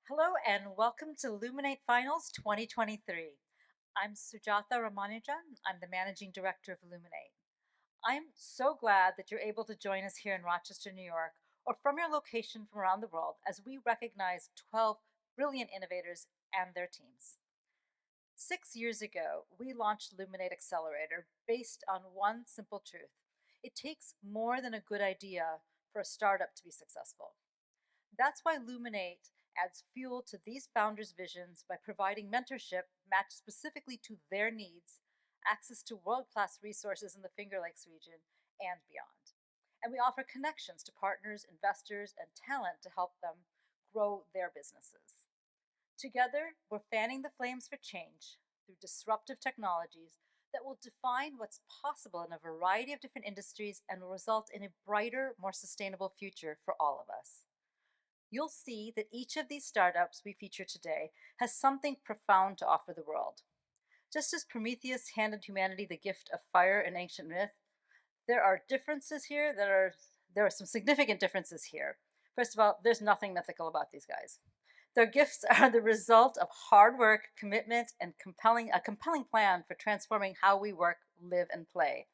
Hello and welcome to Luminate Finals 2023. I'm Sujatha Ramanujan. I'm the Managing Director of Luminate. I'm so glad that you're able to join us here in Rochester, New York, or from your location from around the world as we recognize 12 brilliant innovators and their teams. 6 years ago, we launched Luminate Accelerator based on one simple truth. It takes more than a good idea for a startup to be successful. That's why Luminate adds fuel to these founders' visions by providing mentorship matched specifically to their needs, access to world class resources in the Finger Lakes region, and beyond. And we offer connections to partners, investors, and talent to help them grow their businesses. Together, we're fanning the flames for change through disruptive technologies that will define what's possible in a variety of different industries and will result in a brighter, more sustainable future for all of us. You'll see that each of these startups we feature today has something profound to offer the world. Just as Prometheus handed humanity the gift of fire in ancient myth, there are differences here there are some significant differences here. First of all, there's nothing mythical about these guys. Their gifts are the result of hard work, commitment, and a compelling plan for transforming how we work, live, and play.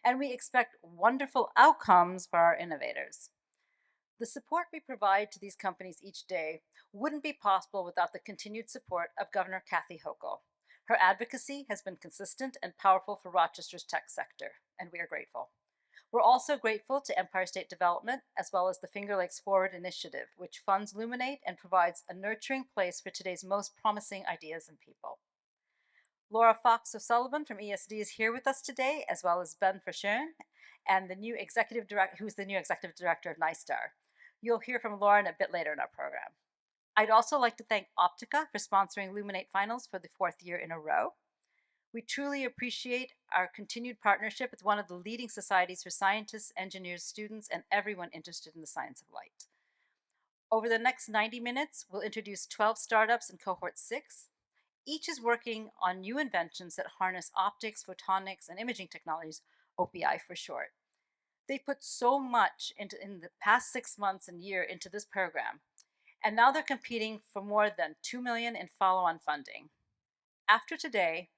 And we expect wonderful outcomes for our innovators. The support we provide to these companies each day wouldn't be possible without the continued support of Governor Kathy Hochul. Her advocacy has been consistent and powerful for Rochester's tech sector, and we are grateful. We're also grateful to Empire State Development, as well as the Finger Lakes Forward Initiative, which funds Luminate and provides a nurturing place for today's most promising ideas and people. Laura Fox O'Sullivan from ESD is here with us today, as well as Ben Verschoen, and who's the new executive director of NISTAR. You'll hear from Lauren a bit later in our program. I'd also like to thank Optica for sponsoring Luminate Finals for the fourth year in a row. We truly appreciate our continued partnership with one of the leading societies for scientists, engineers, students, and everyone interested in the science of light. Over the next 90 minutes, we'll introduce 12 startups in cohort 6. Each is working on new inventions that harness optics, photonics, and imaging technologies, OPI for short. They put so much in the past 6 months and year into this program, and now they're competing for more than $2 million in follow-on funding. After today,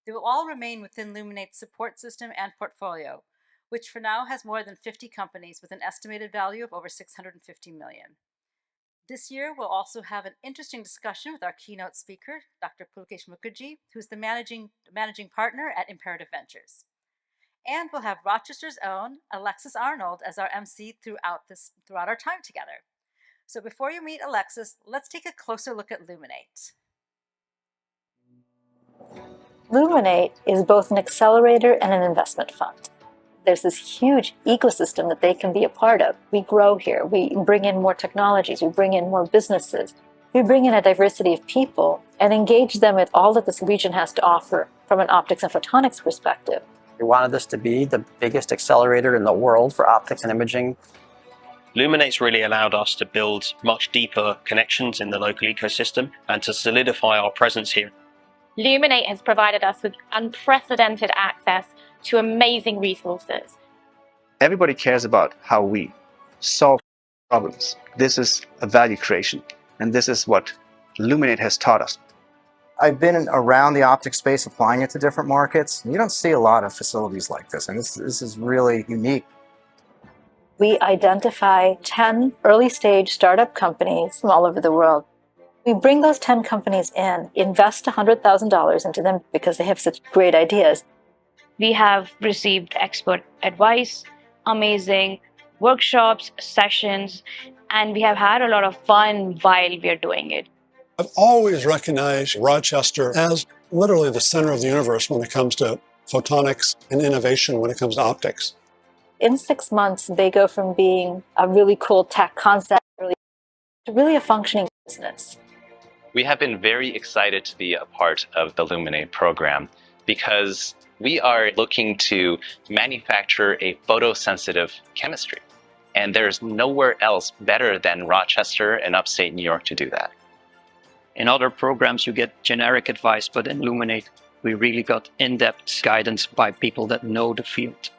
they will all remain within Luminate's support system and portfolio, which for now has more than 50 companies with an estimated value of over $650 million. This year, we'll also have an interesting discussion with our keynote speaker, Dr. Pulkesh Mukherjee, who's the managing partner at Imperative Ventures. And we'll have Rochester's own Alexis Arnold as our MC throughout our time together. So before you meet Alexis, let's take a closer look at Luminate. Luminate is both an accelerator and an investment fund. There's this huge ecosystem that they can be a part of. We grow here. We bring in more technologies. We bring in more businesses. We bring in a diversity of people and engage them with all that this region has to offer from an optics and photonics perspective. We wanted this to be the biggest accelerator in the world for optics and imaging. Luminate's really allowed us to build much deeper connections in the local ecosystem and to solidify our presence here. Luminate has provided us with unprecedented access to amazing resources. Everybody cares about how we solve problems. This is a value creation, and this is what Luminate has taught us. I've been around the optics space, applying it to different markets. You don't see a lot of facilities like this, and this is really unique. We identify 10 early-stage startup companies from all over the world. We bring those 10 companies in, invest $100,000 into them because they have such great ideas. We have received expert advice, amazing workshops, sessions, and we have had a lot of fun while we are doing it. I've always recognized Rochester as literally the center of the universe when it comes to photonics and innovation when it comes to optics. In 6 months, they go from being a really cool tech concept to really a functioning business. We have been very excited to be a part of the Luminate program because we are looking to manufacture a photosensitive chemistry. And there's nowhere else better than Rochester and upstate New York to do that. In other programs, you get generic advice, but in Luminate, we really got in-depth guidance by people that know the field.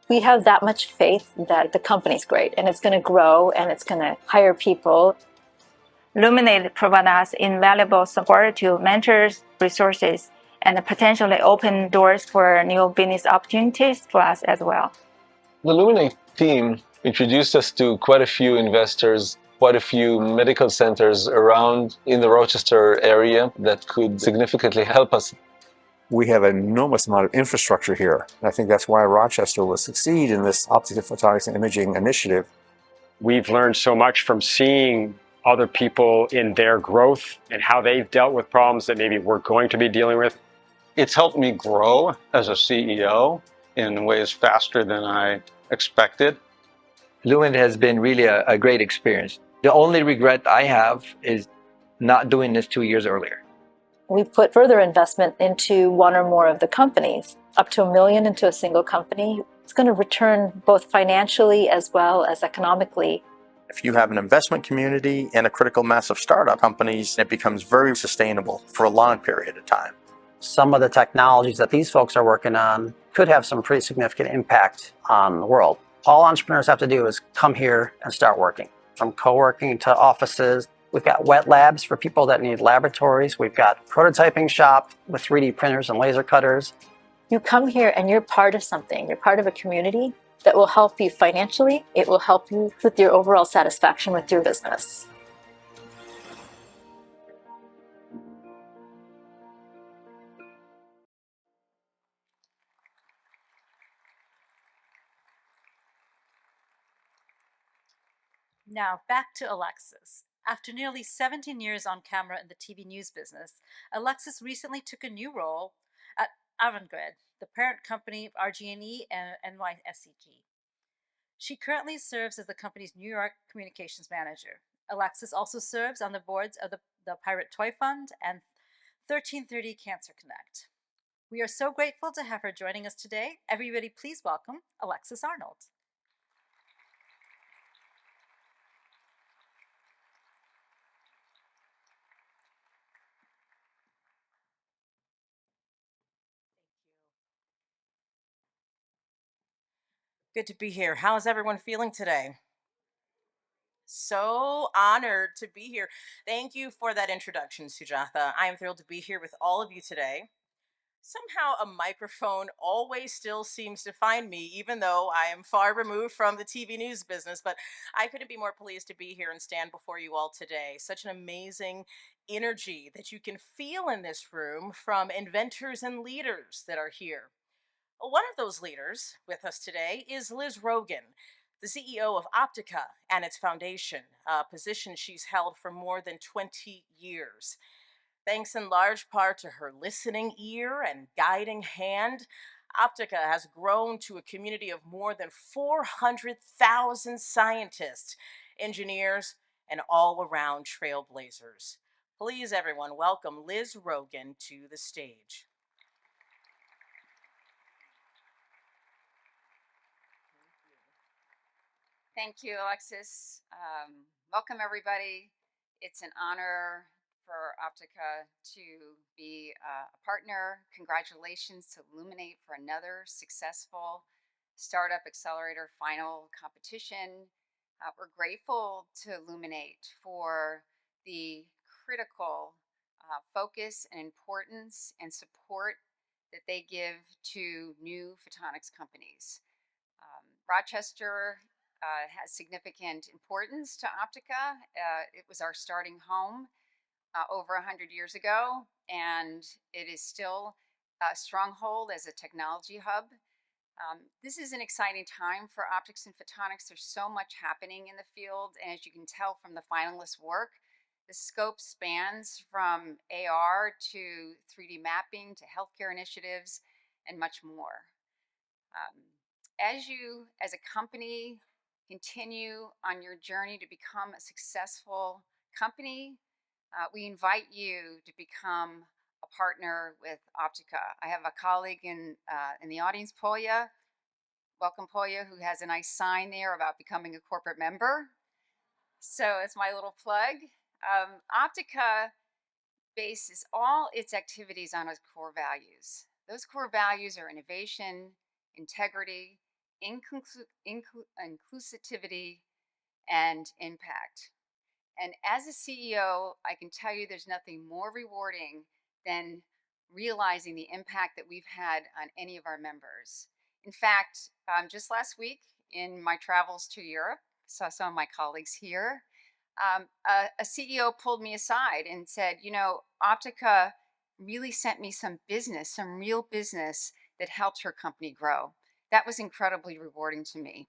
We have that much faith that the company's great and it's going to grow and it's going to hire people. Luminate provides us invaluable support to mentors, resources, and potentially open doors for new business opportunities for us as well. The Luminate team introduced us to quite a few investors, quite a few medical centers around in the Rochester area that could significantly help us. We have an enormous amount of infrastructure here. And I think that's why Rochester will succeed in this optical photonics and imaging initiative. We've learned so much from seeing other people in their growth and how they've dealt with problems that maybe we're going to be dealing with. It's helped me grow as a CEO in ways faster than I expected. Luminate has been really a great experience. The only regret I have is not doing this 2 years earlier. We put further investment into one or more of the companies, up to $1 million into a single company. It's going to return both financially as well as economically. If you have an investment community and a critical mass of startup companies, it becomes very sustainable for a long period of time. Some of the technologies that these folks are working on could have some pretty significant impact on the world. All entrepreneurs have to do is come here and start working. From co-working to offices. We've got wet labs for people that need laboratories. We've got prototyping shop with 3D printers and laser cutters. You come here and you're part of something. You're part of a community that will help you financially. It will help you with your overall satisfaction with your business. Now back to Alexis. After nearly 17 years on camera in the TV news business, Alexis recently took a new role at Avangrid, the parent company of RG&E and NYSEG. She currently serves as the company's New York communications manager. Alexis also serves on the boards of the Pirate Toy Fund and 1330 Cancer Connect. We are so grateful to have her joining us today. Everybody, please welcome Alexis Arnold. Good to be here. How is everyone feeling today? So honored to be here. Thank you for that introduction, Sujatha. I am thrilled to be here with all of you today. Somehow a microphone always still seems to find me, even though I am far removed from the TV news business, but I couldn't be more pleased to be here and stand before you all today. Such an amazing energy that you can feel in this room from inventors and leaders that are here. One of those leaders with us today is Liz Rogan, the CEO of Optica and its foundation, a position she's held for more than 20 years. Thanks in large part to her listening ear and guiding hand, Optica has grown to a community of more than 400,000 scientists, engineers, and all around trailblazers. Please, everyone, welcome Liz Rogan to the stage. Thank you, Alexis. Welcome, everybody. It's an honor for Optica to be a partner. Congratulations to Luminate for another successful Startup Accelerator Final competition. We're grateful to Luminate for the critical focus and importance and support that they give to new photonics companies. Rochester has significant importance to Optica. It was our starting home over 100 years ago, and it is still a stronghold as a technology hub. This is an exciting time for optics and photonics. There's so much happening in the field, and as you can tell from the finalists' work, the scope spans from AR to 3D mapping to healthcare initiatives and much more. As you, as a company, continue on your journey to become a successful company, we invite you to become a partner with Optica. I have a colleague in the audience, Polya. Welcome, Polya, who has a nice sign there about becoming a corporate member. So it's my little plug. Optica bases all its activities on its core values. Those core values are innovation, integrity, inclusivity, and impact. And as a CEO, I can tell you there's nothing more rewarding than realizing the impact that we've had on any of our members. In fact, just last week in my travels to Europe, saw some of my colleagues here, a CEO pulled me aside and said, you know, Optica really sent me some business, some real business that helped her company grow. That was incredibly rewarding to me.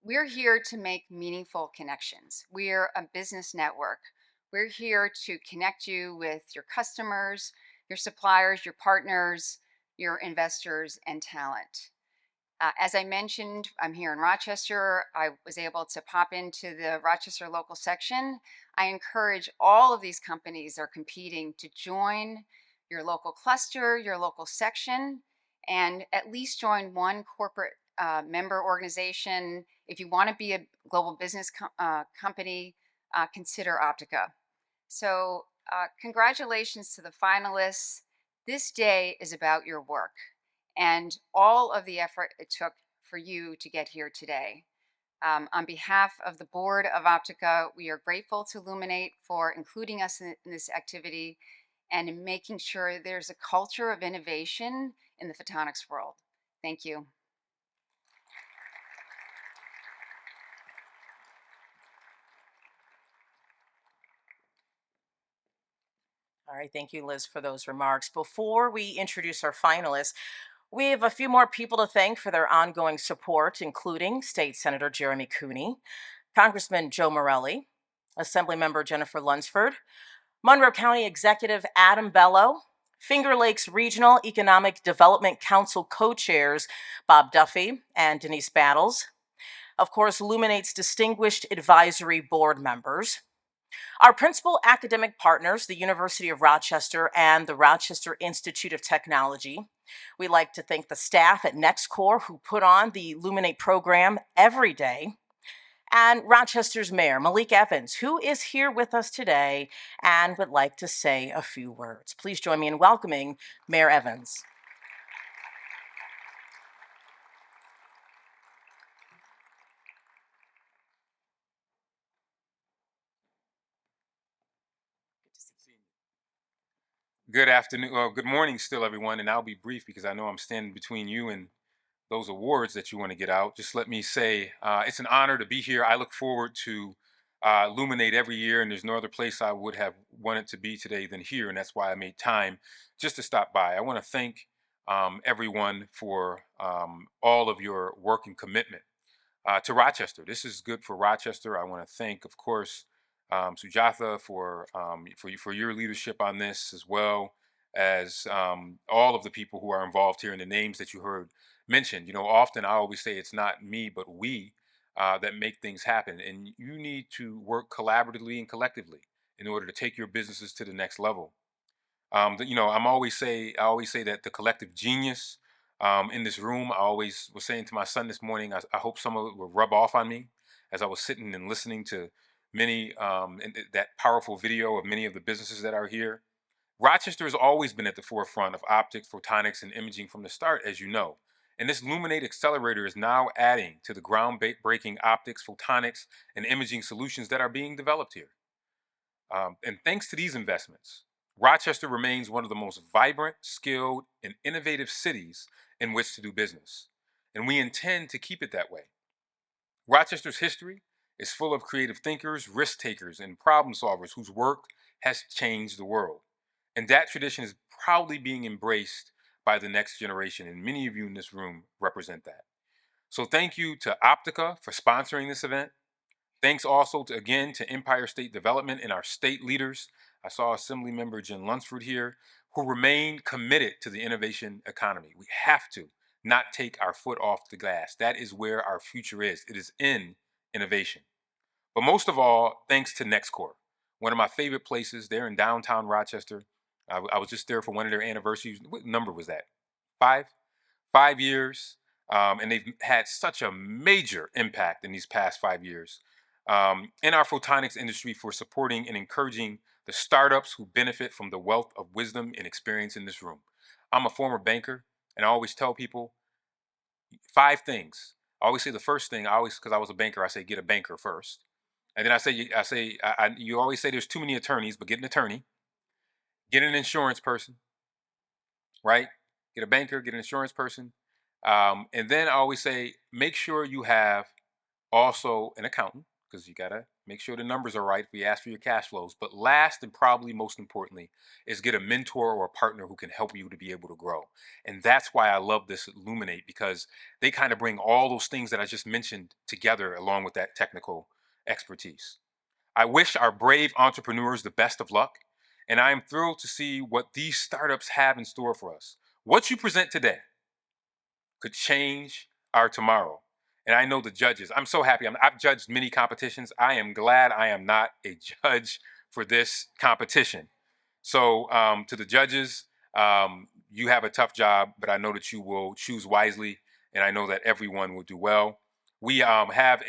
We're here to make meaningful connections. We're a business network. We're here to connect you with your customers, your suppliers, your partners, your investors, and talent. As I mentioned, I'm here in Rochester. I was able to pop into the Rochester local section. I encourage all of these companies that are competing to join your local cluster, your local section, and at least join one corporate member organization. If you want to be a global business company, consider Optica. So congratulations to the finalists. This day is about your work and all of the effort it took for you to get here today. On behalf of the board of Optica, we are grateful to Luminate for including us in this activity and in making sure there's a culture of innovation in the photonics world. Thank you. All right, thank you, Liz, for those remarks. Before we introduce our finalists, we have a few more people to thank for their ongoing support, including State Senator Jeremy Cooney, Congressman Joe Morelli, Assemblymember Jennifer Lunsford, Monroe County Executive Adam Bello, Finger Lakes Regional Economic Development Council co-chairs Bob Duffy and Denise Battles, of course, Luminate's distinguished advisory board members, our principal academic partners, the University of Rochester and the Rochester Institute of Technology. We'd like to thank the staff at NextCore who put on the Luminate program every day, and Rochester's Mayor, Malik Evans, who is here with us today and would like to say a few words. Please join me in welcoming Mayor Evans. Good afternoon, good morning still, everyone, and I'll be brief because I know I'm standing between you and those awards that you want to get out. Just let me say it's an honor to be here. I look forward to Luminate every year, and there's no other place I would have wanted to be today than here, and that's why I made time just to stop by. I want to thank everyone for all of your work and commitment to Rochester. This is good for Rochester. I want to thank, of course, Sujatha for your leadership on this, as well as all of the people who are involved here and the names that you heard mentioned. You know, often I always say it's not me, but we that make things happen, and you need to work collaboratively and collectively in order to take your businesses to the next level. You know, I always say that the collective genius in this room. I always was saying to my son this morning, I hope some of it will rub off on me as I was sitting and listening to many that powerful video of many of the businesses that are here. Rochester has always been at the forefront of optics, photonics, and imaging from the start, as you know. And this Luminate Accelerator is now adding to the groundbreaking optics, photonics, and imaging solutions that are being developed here. And thanks to these investments, Rochester remains one of the most vibrant, skilled, and innovative cities in which to do business. And we intend to keep it that way. Rochester's history is full of creative thinkers, risk takers, and problem solvers whose work has changed the world. And that tradition is proudly being embraced by the next generation, and many of you in this room represent that. So thank you to Optica for sponsoring this event. Thanks also again to Empire State Development and our state leaders. I saw Assemblymember Jen Lunsford here, who remain committed to the innovation economy. We have to not take our foot off the gas. That is where our future is. It is in innovation. But most of all, thanks to NextCore, one of my favorite places. They're in downtown Rochester. I was just there for one of their anniversaries. What number was that? 5 years. And they've had such a major impact in these past 5 years in our photonics industry for supporting and encouraging the startups who benefit from the wealth of wisdom and experience in this room. I'm a former banker, and I always tell people 5 things. I always say the first thing, because I was a banker, I say get a banker first. And then you always say there's too many attorneys, but get an attorney, get an insurance person, right? Get a banker, get an insurance person. And then I always say, make sure you have also an accountant, because you got to make sure the numbers are right if we ask for your cash flows. But last and probably most importantly is get a mentor or a partner who can help you to be able to grow. And that's why I love this Illuminate, because they kind of bring all those things that I just mentioned together along with that technical expertise. I wish our brave entrepreneurs the best of luck, and I am thrilled to see what these startups have in store for us. What you present today could change our tomorrow. And I know the judges. I'm so happy. I've judged many competitions. I am glad I am not a judge for this competition. So to the judges, you have a tough job, but I know that you will choose wisely, and I know that everyone will do well. We have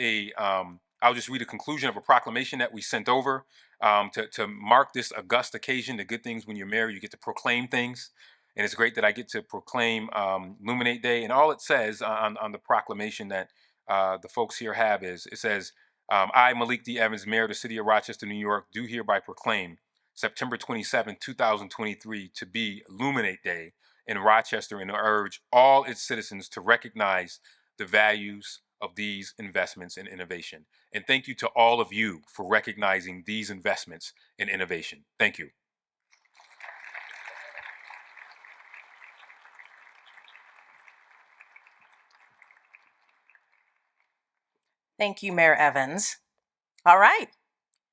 I'll just read a conclusion of a proclamation that we sent over to mark this august occasion. The good things when you're married, you get to proclaim things. And it's great that I get to proclaim Luminate Day. And all it says on the proclamation that the folks here have is, it says, I, Malik D. Evans, Mayor of the City of Rochester, New York, do hereby proclaim September 27, 2023 to be Luminate Day in Rochester, and urge all its citizens to recognize the values of these investments in innovation. And thank you to all of you for recognizing these investments in innovation. Thank you. Thank you, Mayor Evans. All right,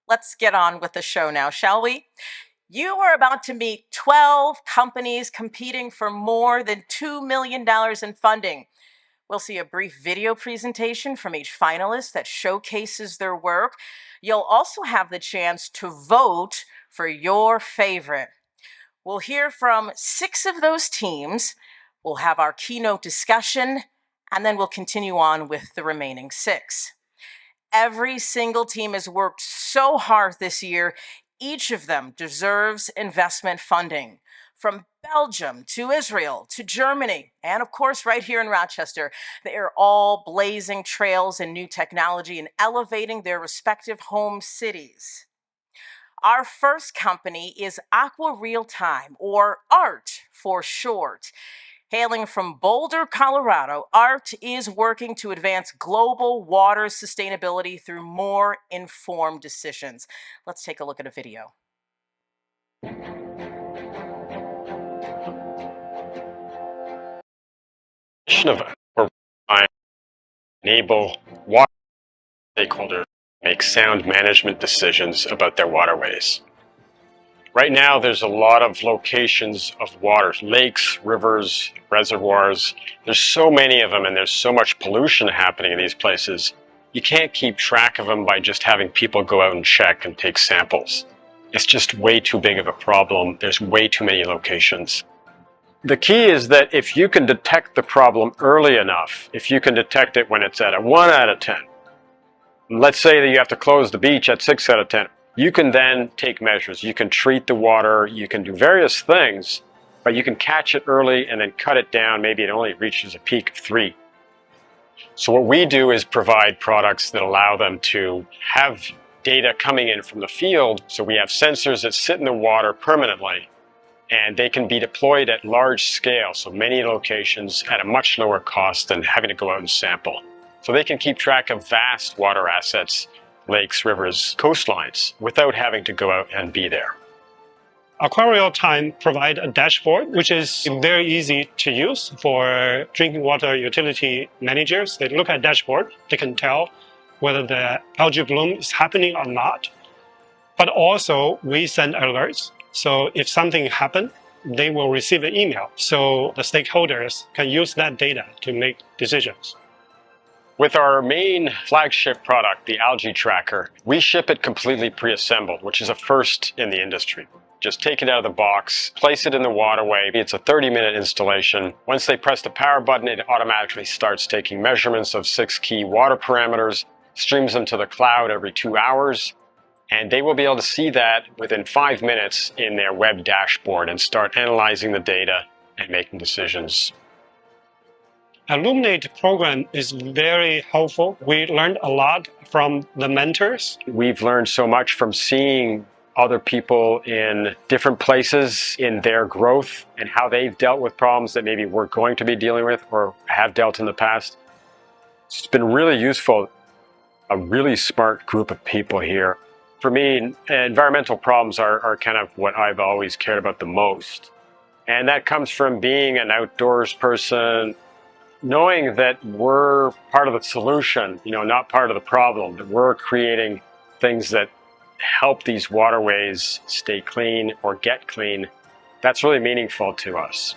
let's get on with the show now, shall we? You are about to meet 12 companies competing for more than $2 million in funding. We'll see a brief video presentation from each finalist that showcases their work. You'll also have the chance to vote for your favorite. We'll hear from 6 of those teams. We'll have our keynote discussion, and then we'll continue on with the remaining 6. Every single team has worked so hard this year. Each of them deserves investment funding. From Belgium to Israel to Germany, and of course right here in Rochester, they are all blazing trails in new technology and elevating their respective home cities. Our first company is Aqua Real Time, or ART for short. Hailing from Boulder, Colorado, ART is working to advance global water sustainability through more informed decisions. Let's take a look at a video. Of enable water stakeholders make sound management decisions about their waterways. Right now, there's a lot of locations of water, lakes, rivers, reservoirs. There's so many of them, and there's so much pollution happening in these places. You can't keep track of them by just having people go out and check and take samples. It's just way too big of a problem. There's way too many locations. The key is that if you can detect the problem early enough, if you can detect it when it's at a 1 out of 10, let's say that you have to close the beach at 6 out of 10, you can then take measures. You can treat the water, you can do various things, but you can catch it early and then cut it down. Maybe it only reaches a peak of 3. So what we do is provide products that allow them to have data coming in from the field. So we have sensors that sit in the water permanently, and they can be deployed at large scale, so many locations at a much lower cost than having to go out and sample. So they can keep track of vast water assets, lakes, rivers, coastlines, without having to go out and be there. Aqua Real Time provide a dashboard, which is very easy to use for drinking water utility managers. They look at dashboard, they can tell whether the algae bloom is happening or not. But also, we send alerts. So if something happened, they will receive an email. So the stakeholders can use that data to make decisions. With our main flagship product, the Algae Tracker, we ship it completely pre-assembled, which is a first in the industry. Just take it out of the box, place it in the waterway. It's a 30-minute installation. Once they press the power button, it automatically starts taking measurements of 6 key water parameters, streams them to the cloud every 2 hours, and they will be able to see that within 5 minutes in their web dashboard and start analyzing the data and making decisions. Illuminate program is very helpful. We learned a lot from the mentors. We've learned so much from seeing other people in different places in their growth and how they've dealt with problems that maybe we're going to be dealing with or have dealt in the past. It's been really useful, a really smart group of people here. For me, environmental problems are kind of what I've always cared about the most. And that comes from being an outdoors person, knowing that we're part of the solution, not part of the problem, that we're creating things that help these waterways stay clean or get clean. That's really meaningful to us.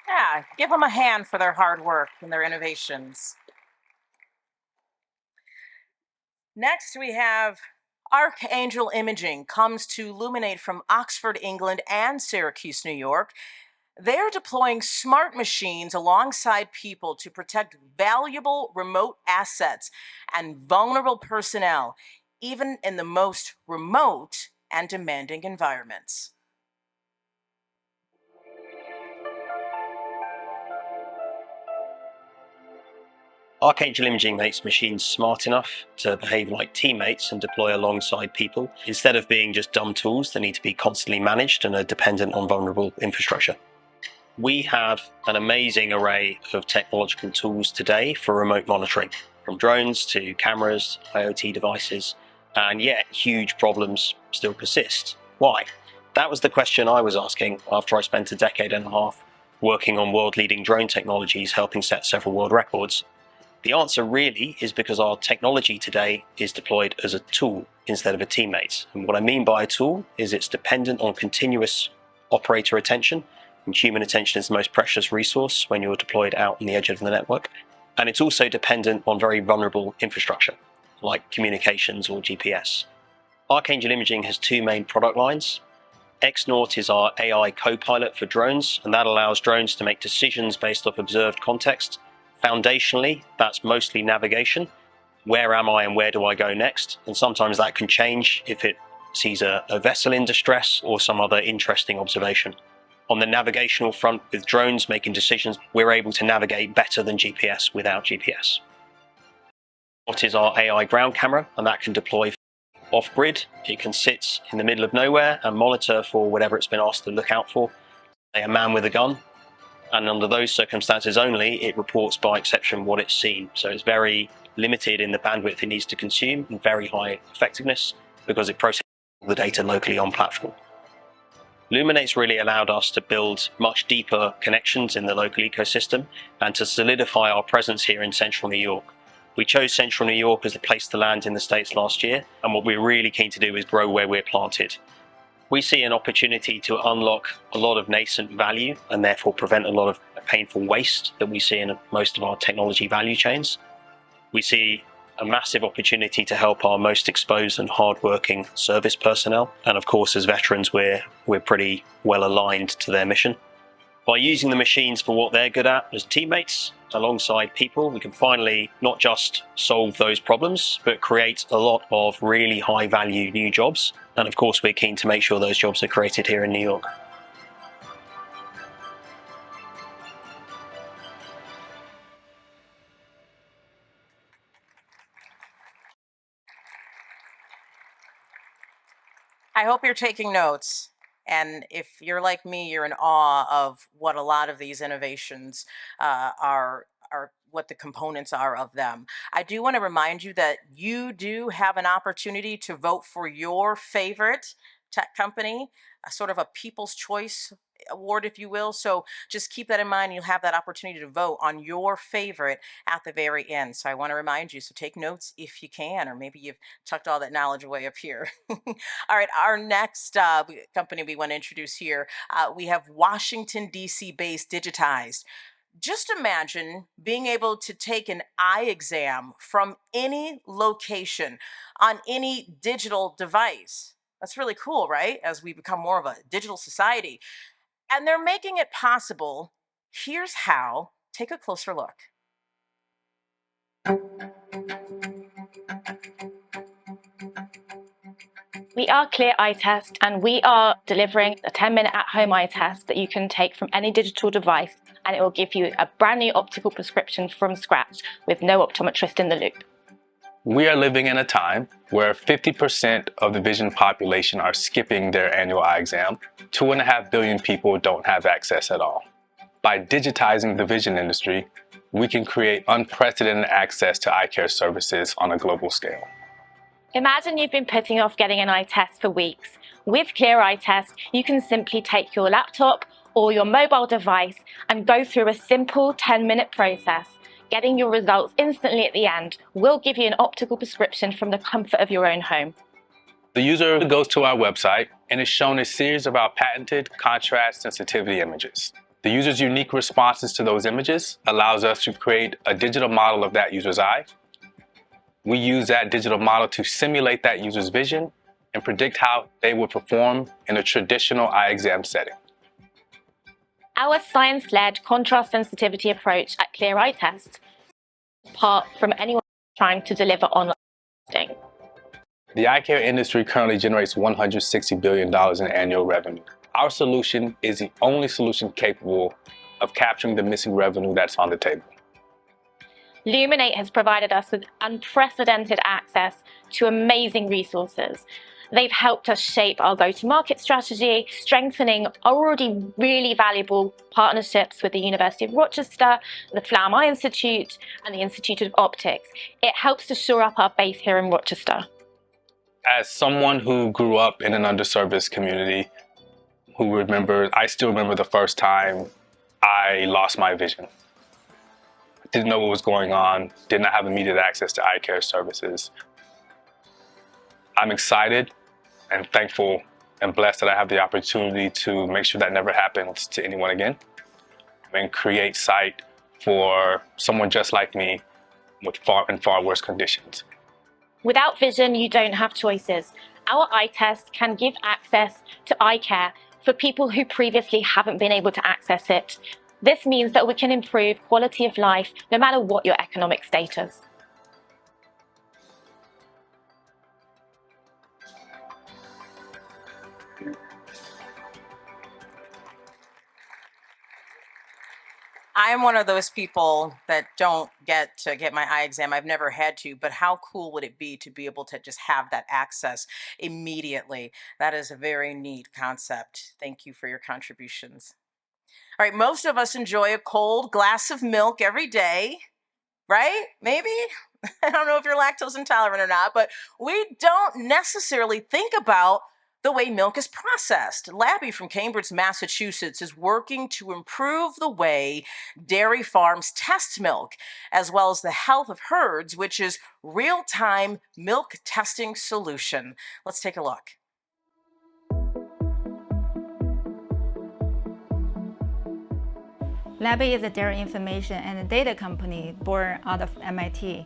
Yeah, give them a hand for their hard work and their innovations. Next, we have Archangel Imaging comes to Luminate from Oxford, England, and Syracuse, New York. They're deploying smart machines alongside people to protect valuable remote assets and vulnerable personnel, even in the most remote and demanding environments. Archangel Imaging makes machines smart enough to behave like teammates and deploy alongside people, instead of being just dumb tools that need to be constantly managed and are dependent on vulnerable infrastructure. We have an amazing array of technological tools today for remote monitoring, from drones to cameras, IoT devices, and yet huge problems still persist. Why? That was the question I was asking after I spent a decade and a half working on world-leading drone technologies, helping set several world records. The answer really is because our technology today is deployed as a tool instead of a teammate. And what I mean by a tool is it's dependent on continuous operator attention, and human attention is the most precious resource when you're deployed out on the edge of the network. And it's also dependent on very vulnerable infrastructure, like communications or GPS. Archangel Imaging has two main product lines. Xnaut is our AI co-pilot for drones, and that allows drones to make decisions based off observed context. Foundationally, that's mostly navigation. Where am I and where do I go next? And sometimes that can change if it sees a vessel in distress or some other interesting observation. On the navigational front, with drones making decisions, we're able to navigate better than GPS without GPS. What is our AI ground camera, and that can deploy off-grid. It can sit in the middle of nowhere and monitor for whatever it's been asked to look out for, say a man with a gun. And under those circumstances only, it reports by exception what it's seen. So it's very limited in the bandwidth it needs to consume and very high effectiveness because it processes the data locally on platform. Luminate's really allowed us to build much deeper connections in the local ecosystem and to solidify our presence here in central New York. We chose central New York as the place to land in the States last year, and what we're really keen to do is grow where we're planted. We see an opportunity to unlock a lot of nascent value and therefore prevent a lot of painful waste that we see in most of our technology value chains. We see a massive opportunity to help our most exposed and hardworking service personnel. And of course, as veterans, we're pretty well aligned to their mission. By using the machines for what they're good at as teammates, alongside people, we can finally not just solve those problems, but create a lot of really high value new jobs. And of course, we're keen to make sure those jobs are created here in New York. I hope you're taking notes. And if you're like me, you're in awe of what a lot of these innovations are what the components are of them. I do want to remind you that you do have an opportunity to vote for your favorite tech company, a sort of a People's Choice Award, if you will. So just keep that in mind. You'll have that opportunity to vote on your favorite at the very end. So I want to remind you, so take notes if you can, or maybe you've tucked all that knowledge away up here. All right, our next company we want to introduce here, we have Washington, D.C. based Digitized. Just imagine being able to take an eye exam from any location on any digital device. That's really cool, right? As we become more of a digital society. And they're making it possible. Here's how. Take a closer look. We are Clear Eye Test, and we are delivering a 10-minute at-home eye test that you can take from any digital device, and it will give you a brand new optical prescription from scratch with no optometrist in the loop. We are living in a time where 50% of the vision population are skipping their annual eye exam. 2.5 billion people don't have access at all. By digitizing the vision industry, we can create unprecedented access to eye care services on a global scale. Imagine you've been putting off getting an eye test for weeks. With Clear Eye Test, you can simply take your laptop or your mobile device and go through a simple 10-minute process. Getting your results instantly at the end will give you an optical prescription from the comfort of your own home. The user goes to our website and is shown a series of our patented contrast sensitivity images. The user's unique responses to those images allows us to create a digital model of that user's eye. We use that digital model to simulate that user's vision and predict how they would perform in a traditional eye exam setting. Our science-led contrast sensitivity approach at Clear Eye Test, apart from anyone trying to deliver online testing. The eye care industry currently generates $160 billion in annual revenue. Our solution is the only solution capable of capturing the missing revenue that's on the table. Luminate has provided us with unprecedented access to amazing resources. They've helped us shape our go-to-market strategy, strengthening already really valuable partnerships with the University of Rochester, the Flam Eye Institute, and the Institute of Optics. It helps to shore up our base here in Rochester. As someone who grew up in an underserviced community, I still remember the first time I lost my vision. Didn't know what was going on, did not have immediate access to eye care services. I'm excited and thankful and blessed that I have the opportunity to make sure that never happens to anyone again and create sight for someone just like me with far worse conditions. Without vision, you don't have choices. Our eye test can give access to eye care for people who previously haven't been able to access it. This means that we can improve quality of life no matter what your economic status. I'm one of those people that don't get to get my eye exam. I've never had to, but how cool would it be to be able to just have that access immediately? That is a very neat concept. Thank you for your contributions. All right, most of us enjoy a cold glass of milk every day, right? Maybe? I don't know if you're lactose intolerant or not, but we don't necessarily think about the way milk is processed. Labby from Cambridge, Massachusetts is working to improve the way dairy farms test milk, as well as the health of herds, which is real-time milk testing solution. Let's take a look. Labby is a dairy information and data company born out of MIT.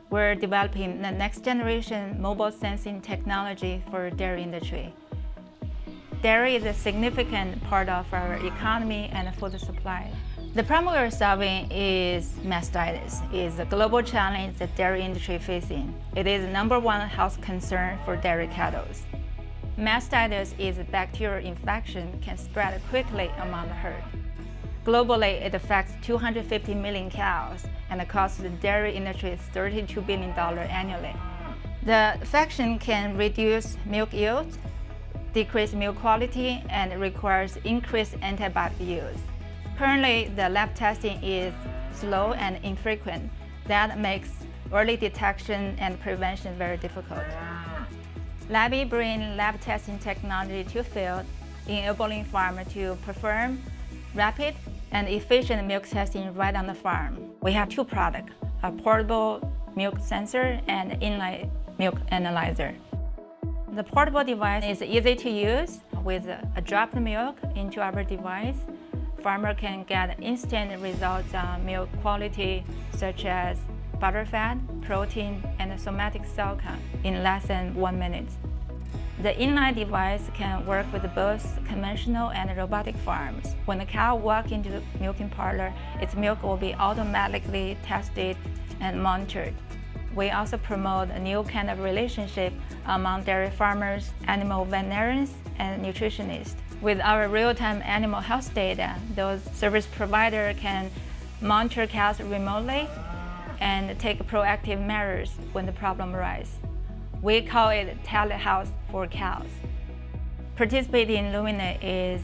We're developing the next generation mobile sensing technology for dairy industry. Dairy is a significant part of our economy and food supply. The problem we're solving is mastitis. It's a global challenge the dairy industry is facing. It is the #1 health concern for dairy cattle. Mastitis is a bacterial infection can spread quickly among the herd. Globally, it affects 250 million cows and costs the dairy industry $32 billion annually. The infection can reduce milk yield, decrease milk quality, and requires increased antibiotic use. Currently, the lab testing is slow and infrequent. That makes early detection and prevention very difficult. Labby brings lab testing technology to field, enabling farmers to perform rapid and efficient milk testing right on the farm. We have two products, a portable milk sensor and inline milk analyzer. The portable device is easy to use. With a drop of milk into our device, farmer can get instant results on milk quality such as butterfat, protein, and somatic cell count in less than 1 minute. The inline device can work with both conventional and robotic farms. When the cow walks into the milking parlor, its milk will be automatically tested and monitored. We also promote a new kind of relationship among dairy farmers, animal veterinarians, and nutritionists. With our real-time animal health data, those service providers can monitor cows remotely and take proactive measures when the problem arises. We call it telehealth for cows. Participating in Luminate is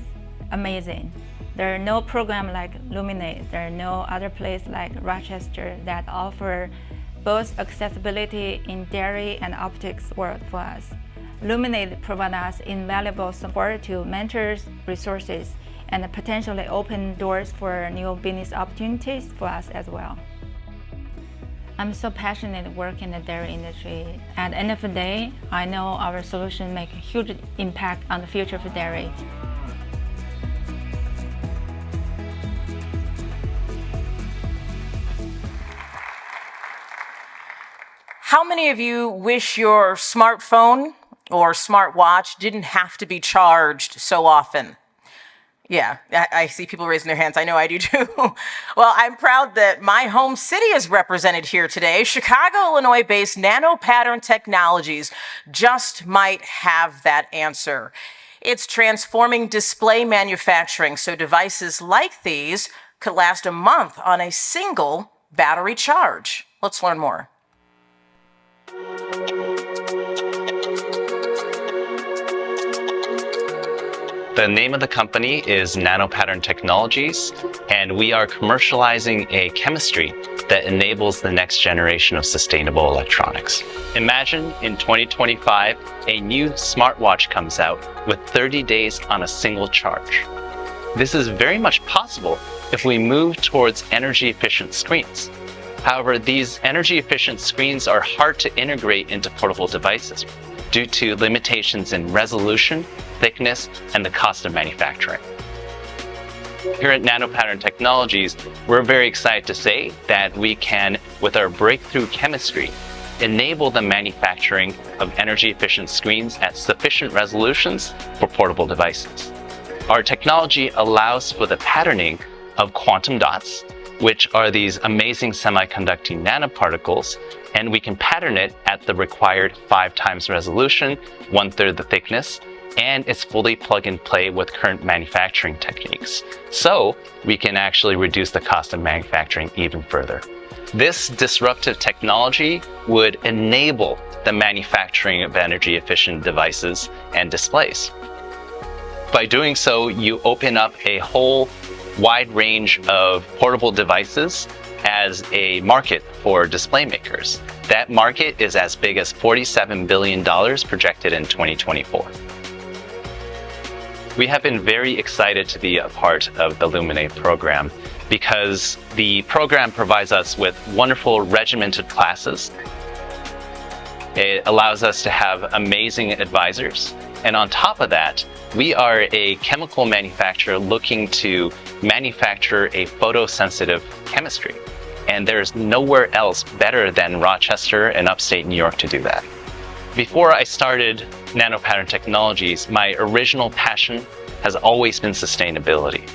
amazing. There are no programs like Luminate. There are no other place like Rochester that offer both accessibility in dairy and optics world for us. Luminate provides us invaluable support to mentors, resources, and potentially open doors for new business opportunities for us as well. I'm so passionate working in the dairy industry. At the end of the day, I know our solution make a huge impact on the future of dairy. How many of you wish your smartphone or smartwatch didn't have to be charged so often? Yeah, I see people raising their hands. I know I do too. Well, I'm proud that my home city is represented here today. Chicago, Illinois-based Nanopattern Technologies just might have that answer. It's transforming display manufacturing so devices like these could last a month on a single battery charge. Let's learn more. The name of the company is Nanopattern Technologies, and we are commercializing a chemistry that enables the next generation of sustainable electronics. Imagine in 2025, a new smartwatch comes out with 30 days on a single charge. This is very much possible if we move towards energy-efficient screens. However, these energy-efficient screens are hard to integrate into portable devices due to limitations in resolution, thickness, and the cost of manufacturing. Here at Nanopattern Technologies, we're very excited to say that we can, with our breakthrough chemistry, enable the manufacturing of energy-efficient screens at sufficient resolutions for portable devices. Our technology allows for the patterning of quantum dots, which are these amazing semiconducting nanoparticles, and we can pattern it at the required 5 times resolution, 1/3 the thickness, and it's fully plug and play with current manufacturing techniques. So we can actually reduce the cost of manufacturing even further. This disruptive technology would enable the manufacturing of energy efficient devices and displays. By doing so, you open up a whole wide range of portable devices as a market for display makers. That market is as big as $47 billion projected in 2024. We have been very excited to be a part of the Luminate program because the program provides us with wonderful regimented classes. It allows us to have amazing advisors. And on top of that, we are a chemical manufacturer looking to manufacture a photosensitive chemistry. And there's nowhere else better than Rochester and upstate New York to do that. Before I started Nanopattern Technologies, my original passion has always been sustainability.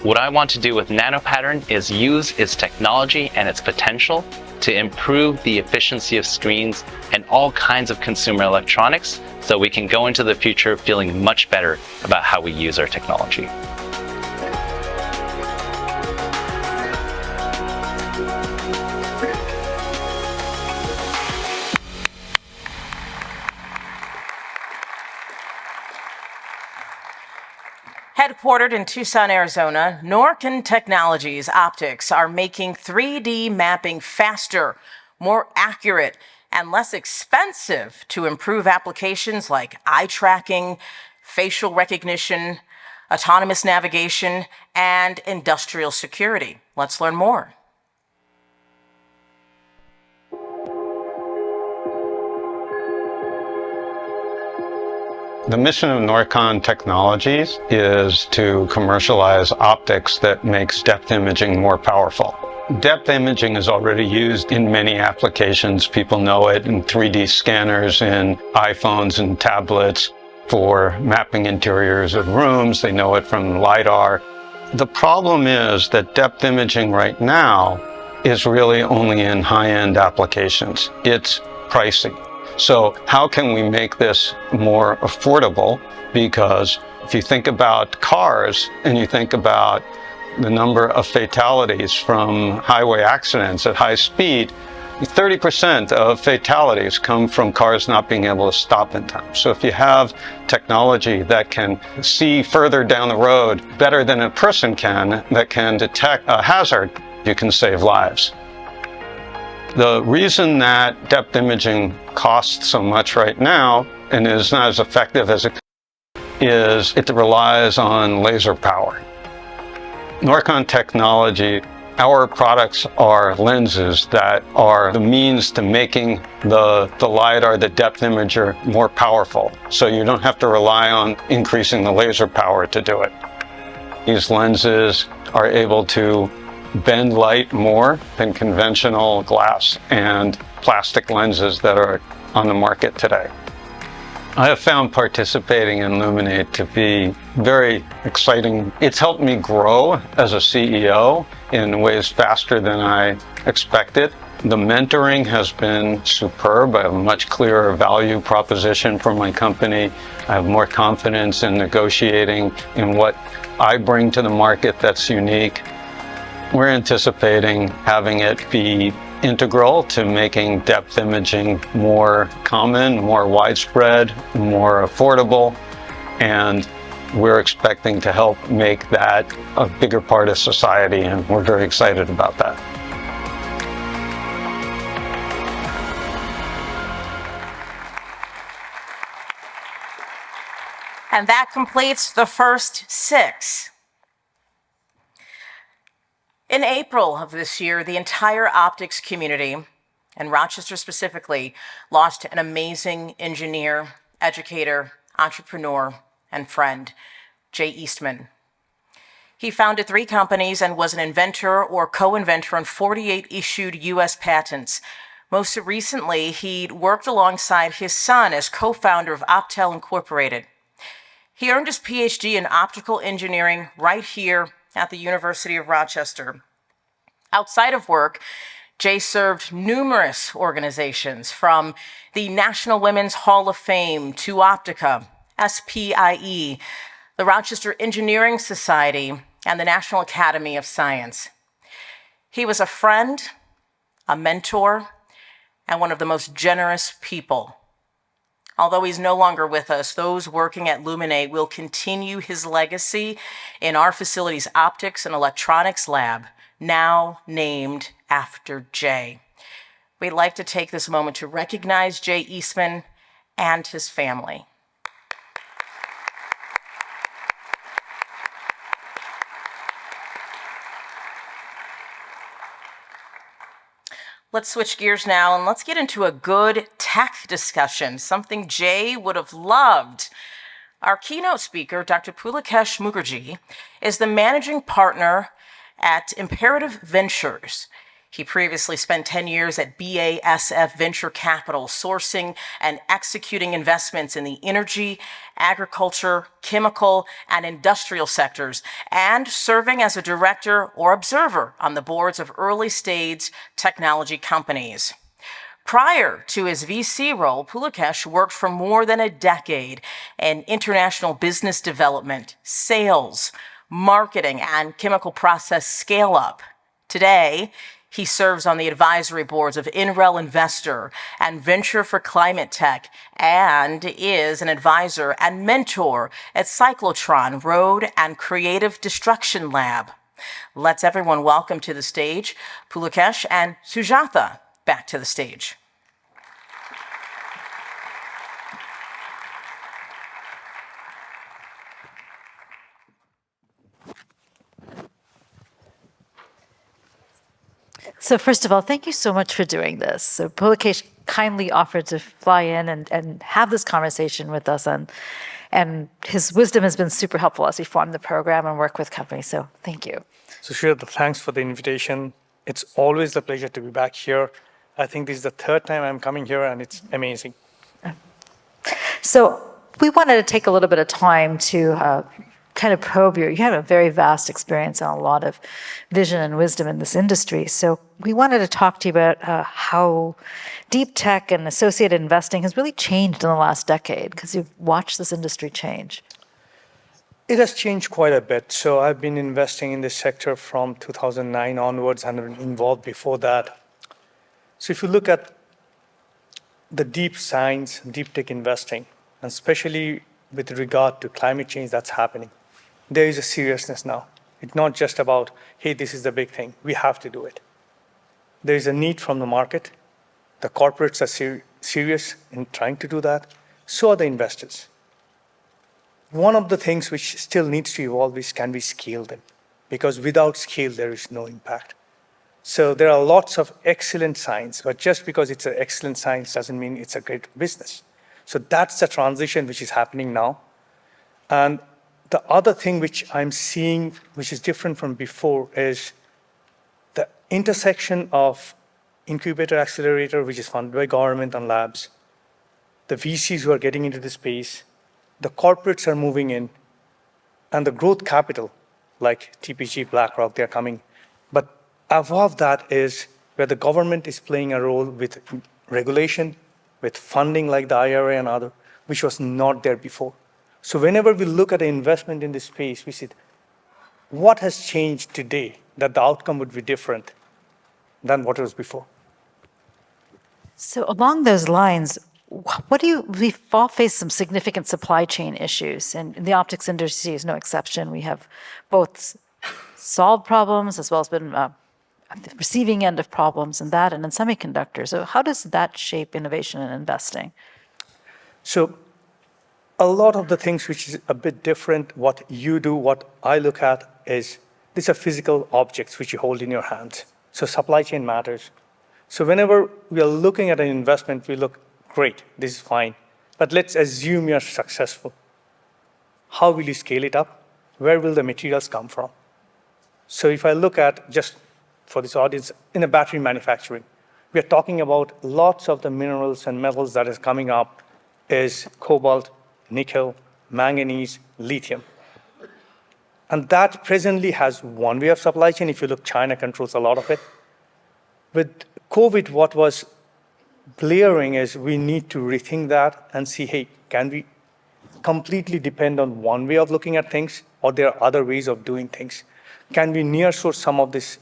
What I want to do with Nanopattern is use its technology and its potential to improve the efficiency of screens and all kinds of consumer electronics so we can go into the future feeling much better about how we use our technology. Headquartered in Tucson, Arizona, Norken Technologies Optics are making 3D mapping faster, more accurate, and less expensive to improve applications like eye tracking, facial recognition, autonomous navigation, and industrial security. Let's learn more. The mission of Norken Technologies is to commercialize optics that makes depth imaging more powerful. Depth imaging is already used in many applications. People know it in 3D scanners, in iPhones and tablets, for mapping interiors of rooms. They know it from LiDAR. The problem is that depth imaging right now is really only in high-end applications. It's pricey. So how can we make this more affordable? Because if you think about cars and you think about the number of fatalities from highway accidents at high speed, 30% of fatalities come from cars not being able to stop in time. So if you have technology that can see further down the road better than a person can, that can detect a hazard, you can save lives. The reason that depth imaging costs so much right now and is not as effective as it is it relies on laser power. Norcon technology, our products are lenses that are the means to making the LiDAR, the depth imager, more powerful. So you don't have to rely on increasing the laser power to do it. These lenses are able to bend light more than conventional glass and plastic lenses that are on the market today. I have found participating in Luminate to be very exciting. It's helped me grow as a CEO in ways faster than I expected. The mentoring has been superb. I have a much clearer value proposition for my company. I have more confidence in negotiating in what I bring to the market that's unique. We're anticipating having it be integral to making depth imaging more common, more widespread, more affordable, and we're expecting to help make that a bigger part of society, and we're very excited about that. And that completes the first 6. In April of this year, the entire optics community, and Rochester specifically, lost an amazing engineer, educator, entrepreneur, and friend, Jay Eastman. He founded 3 companies and was an inventor or co-inventor on 48 issued U.S. patents. Most recently, he'd worked alongside his son as co-founder of Optel Incorporated. He earned his PhD in optical engineering right here at the University of Rochester. Outside of work, Jay served numerous organizations, from the National Women's Hall of Fame to Optica, SPIE, the Rochester Engineering Society, and the National Academy of Science. He was a friend, a mentor, and one of the most generous people. Although he's no longer with us, those working at Luminate will continue his legacy in our facility's optics and electronics lab, now named after Jay. We'd like to take this moment to recognize Jay Eastman and his family. Let's switch gears now and let's get into a good tech discussion, something Jay would have loved. Our keynote speaker, Dr. Pulikesh Mukherjee, is the managing partner at Imperative Ventures. He previously spent 10 years at BASF Venture Capital, sourcing and executing investments in the energy, agriculture, chemical, and industrial sectors, and serving as a director or observer on the boards of early-stage technology companies. Prior to his VC role, Pulikesh worked for more than a decade in international business development, sales, marketing, and chemical process scale-up. Today, he serves on the advisory boards of INREL Investor and Venture for Climate Tech, and is an advisor and mentor at Cyclotron Road and Creative Destruction Lab. Let's everyone welcome to the stage Pulikesh and Sujatha. Back to the stage. So first of all, thank you so much for doing this. So Pulikesh kindly offered to fly in and have this conversation with us, and his wisdom has been super helpful as we form the program and work with companies. So thank you. So Sujatha, thanks for the invitation. It's always a pleasure to be back here. I think this is the 3rd time I'm coming here, and it's amazing. So we wanted to take a little bit of time to kind of probe you have a very vast experience and a lot of vision and wisdom in this industry. So we wanted to talk to you about how deep tech and associated investing has really changed in the last decade, because you've watched this industry change. It has changed quite a bit. So I've been investing in this sector from 2009 onwards and been involved before that. So if you look at the deep science, deep tech investing, and especially with regard to climate change that's happening, there is a seriousness now. It's not just about, hey, this is the big thing, we have to do it. There is a need from the market. The corporates are serious in trying to do that. So are the investors. One of the things which still needs to evolve is, can we scale them? Because without scale, there is no impact. So there are lots of excellent science, but just because it's an excellent science doesn't mean it's a great business. So that's the transition which is happening now. And the other thing which I'm seeing, which is different from before, is the intersection of incubator accelerator, which is funded by government and labs, the VCs who are getting into the space, the corporates are moving in, and the growth capital, like TPG, BlackRock, they're coming. But above that is where the government is playing a role with regulation, with funding like the IRA and other, which was not there before. So whenever we look at an investment in this space, we see what has changed today that the outcome would be different than what it was before. So along those lines, we've all faced some significant supply chain issues, and the optics industry is no exception. We have both solved problems as well as been the receiving end of problems in that and in semiconductors. So how does that shape innovation and investing? So a lot of the things which is a bit different, what you do, what I look at is, these are physical objects which you hold in your hands. So supply chain matters. So whenever we are looking at an investment, we look, great, this is fine. But let's assume you're successful. How will you scale it up? Where will the materials come from? So if I look at, just for this audience, in a battery manufacturing, we are talking about lots of the minerals and metals that is coming up is cobalt, nickel, manganese, lithium. And that presently has one way of supply chain. If you look, China controls a lot of it. With COVID, what was blaring is we need to rethink that and see, hey, can we completely depend on one way of looking at things, or there are other ways of doing things? Can we near source some of this,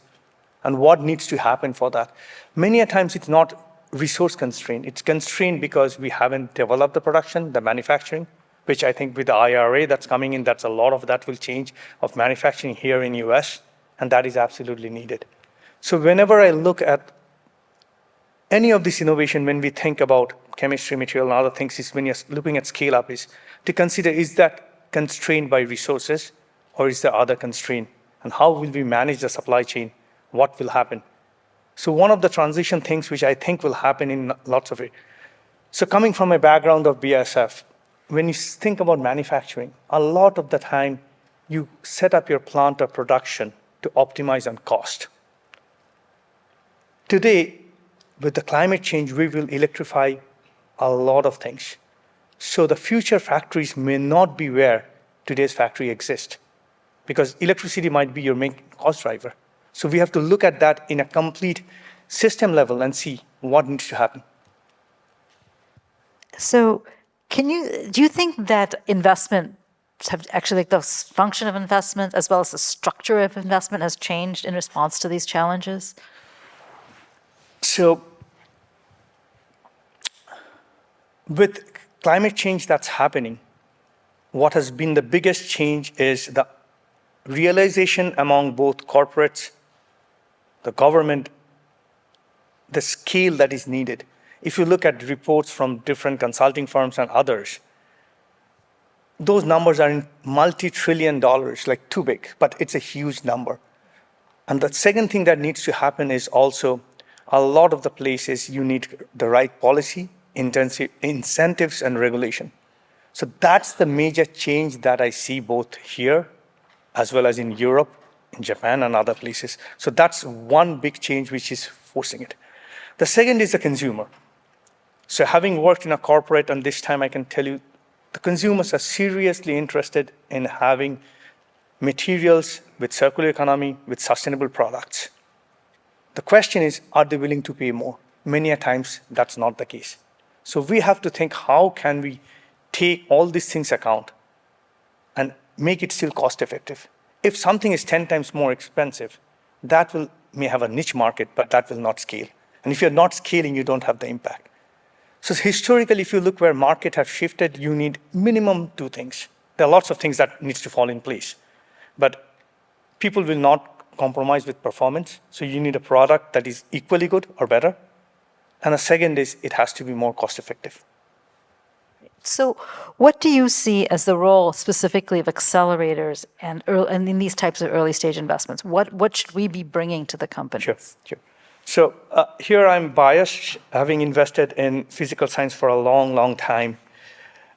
and what needs to happen for that? Many a times it's not resource constrained. It's constrained because we haven't developed the production, the manufacturing, which I think with the IRA that's coming in, that's a lot of that will change of manufacturing here in US, and that is absolutely needed. So whenever I look at any of this innovation, when we think about chemistry, material, and other things, is when you're looking at scale up, is to consider, is that constrained by resources, or is there other constraint? And how will we manage the supply chain? What will happen? So one of the transition things which I think will happen in lots of it. So coming from a background of BASF, when you think about manufacturing, a lot of the time you set up your plant of production to optimize on cost. Today, with the climate change, we will electrify a lot of things. So the future factories may not be where today's factory exists, because electricity might be your main cost driver. So we have to look at that in a complete system level and see what needs to happen. So do you think that investment have actually, like the function of investment as well as the structure of investment has changed in response to these challenges? So with climate change that's happening, what has been the biggest change is the realization among both corporates, the government, the scale that is needed. If you look at reports from different consulting firms and others, those numbers are in multi-trillion dollars, like too big, but it's a huge number. And the second thing that needs to happen is also a lot of the places you need the right policy, incentives, and regulation. So that's the major change that I see both here as well as in Europe, in Japan, and other places. So that's one big change which is forcing it. The second is the consumer. So having worked in a corporate, and this time I can tell you, the consumers are seriously interested in having materials, with circular economy, with sustainable products. The question is, are they willing to pay more? Many a times, that's not the case. So we have to think, how can we take all these things account and make it still cost effective? If something is 10 times more expensive, that may have a niche market, but that will not scale. And if you're not scaling, you don't have the impact. So historically, if you look where market have shifted, you need minimum 2 things. There are lots of things that needs to fall in place. But people will not compromise with performance. So you need a product that is equally good or better. And the second is it has to be more cost effective. So what do you see as the role specifically of accelerators and in these types of early stage investments? What should we be bringing to the company? Sure. So here I'm biased, having invested in physical science for a long, long time.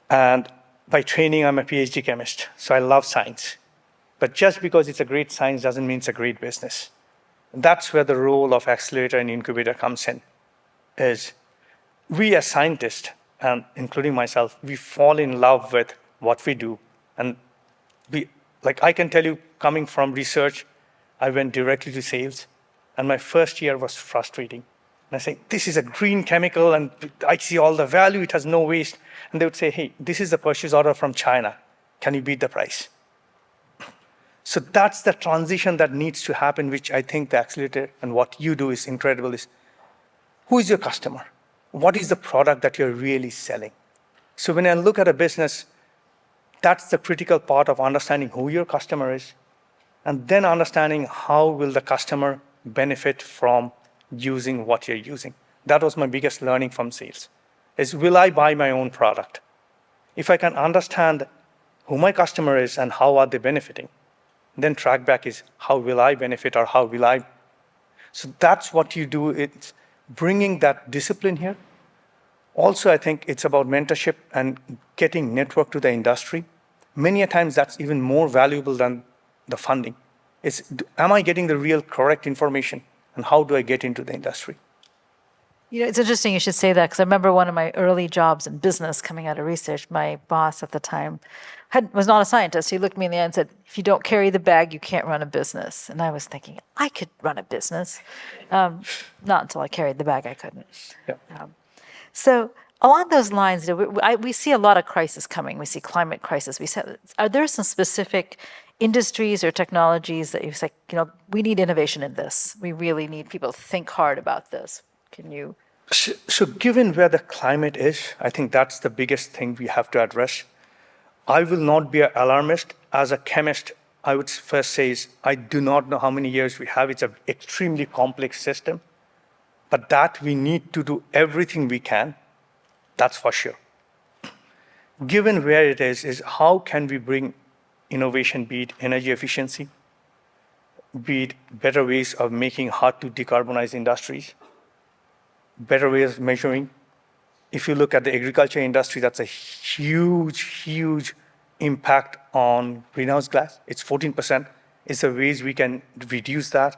And by training, I'm a PhD chemist. So I love science. But just because it's a great science doesn't mean it's a great business. That's where the role of accelerator and incubator comes in, is we as scientists, and including myself, we fall in love with what we do. And I can tell you, coming from research, I went directly to sales. And my first year was frustrating. And I say, this is a green chemical, and I see all the value, it has no waste. And they would say, hey, this is the purchase order from China. Can you beat the price? So that's the transition that needs to happen, which I think the accelerator and what you do is incredible, is who is your customer? What is the product that you're really selling? So when I look at a business, that's the critical part of understanding who your customer is, and then understanding how will the customer benefit from using what you're using. That was my biggest learning from sales, is will I buy my own product? If I can understand who my customer is and how are they benefiting, then track back is how will I benefit or how will I. So that's what you do. It's bringing that discipline here. Also, I think it's about mentorship and getting network to the industry. Many a times that's even more valuable than the funding. It's, am I getting the real correct information, and how do I get into the industry? You know, it's interesting you should say that, because I remember one of my early jobs in business coming out of research, my boss at the time was not a scientist. He looked me in the eye and said, if you don't carry the bag, you can't run a business. And I was thinking, I could run a business. Not until I carried the bag, I couldn't. Yeah. So along those lines, we see a lot of crisis coming. We see climate crisis. Are there some specific industries or technologies that you say, we need innovation in this. We really need people to think hard about this. Can you? So given where the climate is, I think that's the biggest thing we have to address. I will not be an alarmist. As a chemist, I would first say is I do not know how many years we have. It's an extremely complex system, but that we need to do everything we can. That's for sure. Given where it is how can we bring innovation, be it energy efficiency, be it better ways of making hard to decarbonize industries, better ways of measuring. If you look at the agriculture industry, that's a huge impact on greenhouse gas. It's 14%. It's the ways we can reduce that.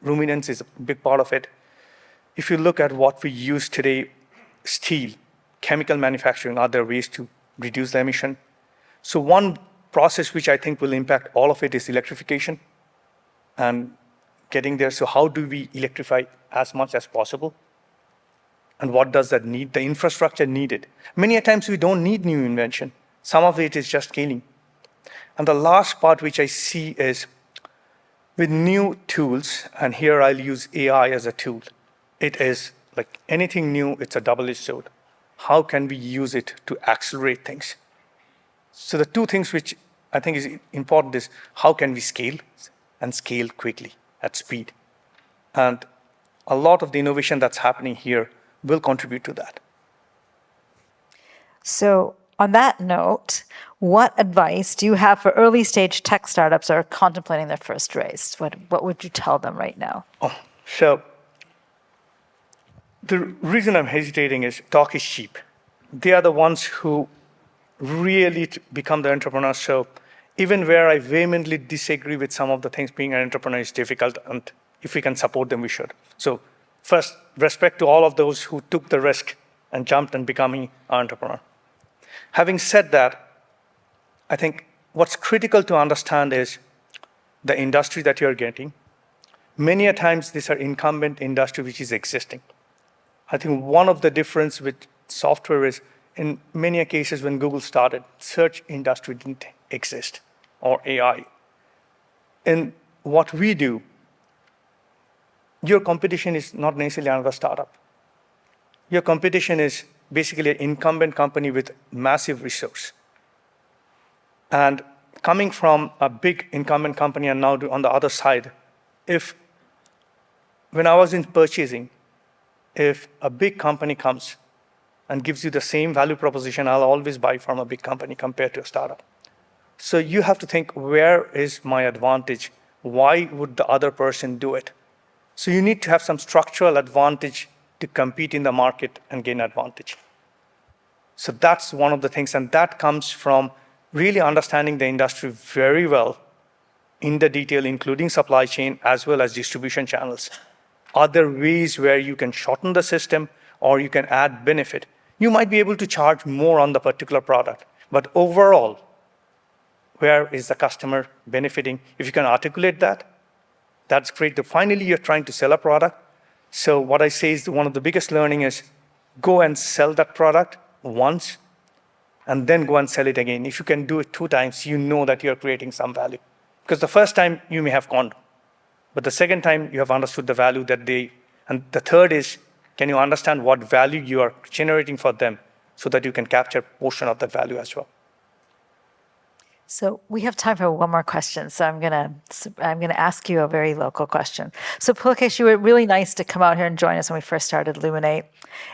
Ruminants is a big part of it. If you look at what we use today, steel, chemical manufacturing, are there ways to reduce the emission? So one process which I think will impact all of it is electrification and getting there. So how do we electrify as much as possible? And what does that need? The infrastructure needed. Many a times we don't need new invention. Some of it is just scaling. And the last part which I see is with new tools, and here I'll use AI as a tool. It is like anything new, it's a double-edged sword. How can we use it to accelerate things? So the two things which I think is important is how can we scale and scale quickly at speed? And a lot of the innovation that's happening here will contribute to that. So on that note, what advice do you have for early stage tech startups that are contemplating their first raise? What would you tell them right now? So the reason I'm hesitating is talk is cheap. They are the ones who really become the entrepreneurs. So even where I vehemently disagree with some of the things, being an entrepreneur is difficult, and if we can support them, we should. So first, respect to all of those who took the risk and jumped and becoming an entrepreneur. Having said that, I think what's critical to understand is the industry that you're getting. Many a times, these are incumbent industry which is existing. I think one of the difference with software is in many cases when Google started, search industry didn't exist, or AI. In what we do, your competition is not necessarily another startup. Your competition is basically an incumbent company with massive resource. And coming from a big incumbent company and now on the other side, when I was in purchasing, if a big company comes and gives you the same value proposition, I'll always buy from a big company compared to a startup. So you have to think, where is my advantage? Why would the other person do it? So you need to have some structural advantage to compete in the market and gain advantage. So that's one of the things, and that comes from really understanding the industry very well in the detail, including supply chain as well as distribution channels. Are there ways where you can shorten the system or you can add benefit? You might be able to charge more on the particular product, but overall, where is the customer benefiting? If you can articulate that, that's great. Finally, you're trying to sell a product. So what I say is one of the biggest learning is go and sell that product once and then go and sell it again. If you can do it 2 times, you know that you're creating some value. Because the first time you may have gone, but the second time you have understood the value and the third is, can you understand what value you are generating for them so that you can capture a portion of that value as well? So we have time for one more question. So I'm gonna ask you a very local question. So Pulkesh, you were really nice to come out here and join us when we first started Luminate,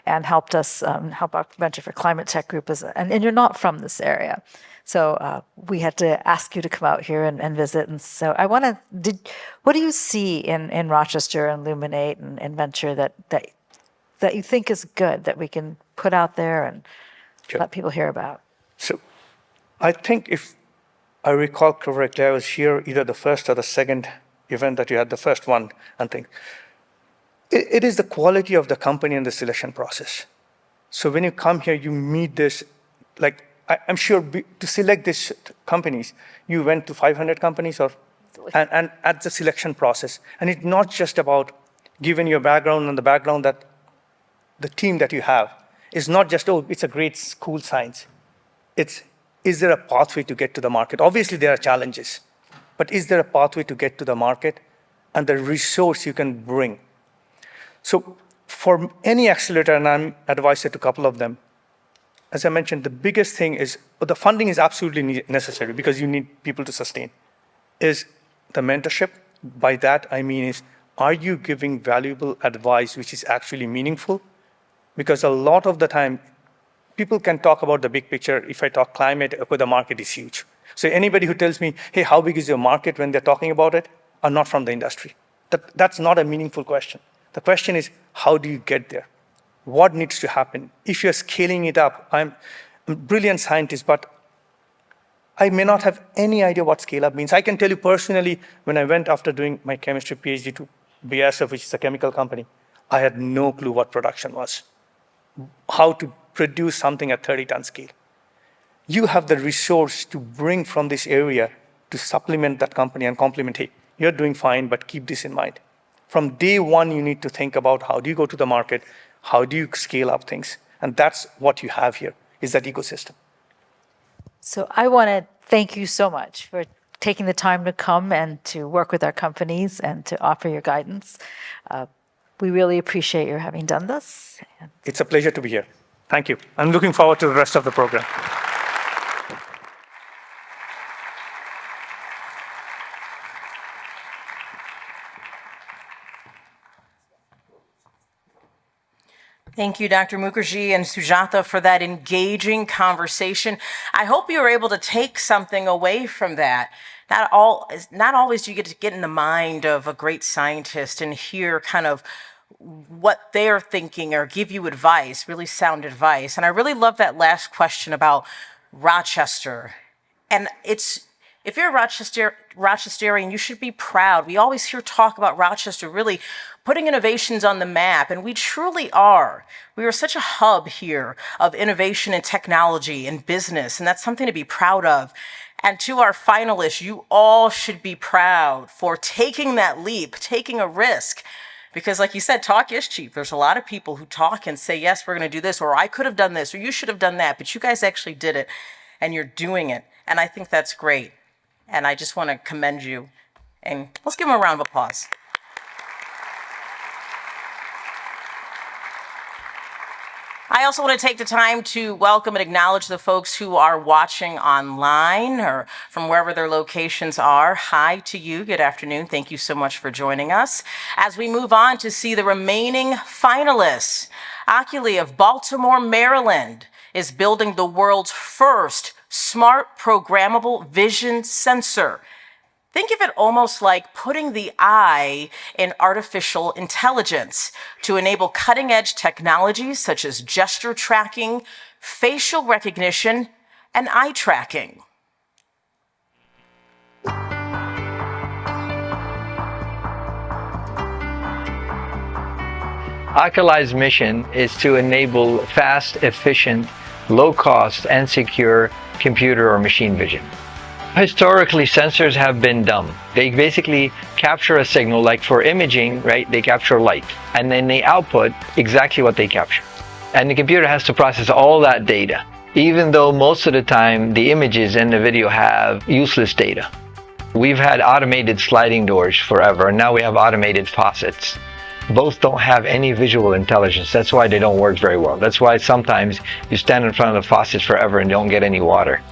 and helped us help our Venture for Climate Tech group. And you're not from this area, so we had to ask you to come out here and visit. And so what do you see in Rochester and Luminate and Venture that you think is good that we can put out there and let people hear about? So I think if I recall correctly, I was here either the first or the second event that you had, the first one, and think. It is the quality of the company and the selection process. So when you come here, you meet this, like, I'm sure to select these companies, you went to 500 companies and at the selection process. And it's not just about giving your background and the background that the team that you have. It's not just, oh, it's a great school science. Is there a pathway to get to the market? Obviously, there are challenges, but is there a pathway to get to the market and the resource you can bring? So for any accelerator, and I'm advisor to a couple of them, as I mentioned, the biggest thing is, the funding is absolutely necessary because you need people to sustain, is the mentorship. By that, I mean are you giving valuable advice which is actually meaningful? Because a lot of the time, people can talk about the big picture. If I talk climate, okay, the market is huge. So anybody who tells me, hey, how big is your market when they're talking about it, are not from the industry. That's not a meaningful question. The question is, how do you get there? What needs to happen? If you're scaling it up, I'm a brilliant scientist, but I may not have any idea what scale up means. I can tell you personally, when I went after doing my chemistry PhD to BASF, which is a chemical company, I had no clue what production was, how to produce something at 30-ton scale. You have the resource to bring from this area to supplement that company and complement, hey, you're doing fine, but keep this in mind. From day one, you need to think about how do you go to the market, how do you scale up things? And that's what you have here, is that ecosystem. So I want to thank you so much for taking the time to come and to work with our companies and to offer your guidance. We really appreciate your having done this. It's a pleasure to be here. Thank you. I'm looking forward to the rest of the program. Thank you, Dr. Mukherjee and Sujatha, for that engaging conversation. I hope you were able to take something away from that. Not always do you get to get in the mind of a great scientist and hear kind of what they're thinking or give you advice, really sound advice. And I really love that last question about Rochester. And it's If you're a Rochesterian, you should be proud. We always hear talk about Rochester really putting innovations on the map, and we truly are. We are such a hub here of innovation and technology and business, and that's something to be proud of. And to our finalists, you all should be proud for taking that leap, taking a risk. Because like you said, talk is cheap. There's a lot of people who talk and say, yes, we're going to do this, or I could have done this, or you should have done that. But you guys actually did it, and you're doing it. And I think that's great. And I just want to commend you. And let's give them a round of applause. I also want to take the time to welcome and acknowledge the folks who are watching online or from wherever their locations are. Hi to you. Good afternoon. Thank you so much for joining us. As we move on to see the remaining finalists, Oculi of Baltimore, Maryland is building the world's first smart programmable vision sensor. Think of it almost like putting the eye in artificial intelligence to enable cutting-edge technologies such as gesture tracking, facial recognition, and eye tracking. Oculi's mission is to enable fast, efficient, low-cost, and secure computer or machine vision. Historically, sensors have been dumb. They basically capture a signal, like for imaging, right? They capture light, and then they output exactly what they capture. And the computer has to process all that data, even though most of the time the images and the video have useless data. We've had automated sliding doors forever, and now we have automated faucets. Both don't have any visual intelligence. That's why they don't work very well. That's why sometimes you stand in front of the faucets forever and don't get any water.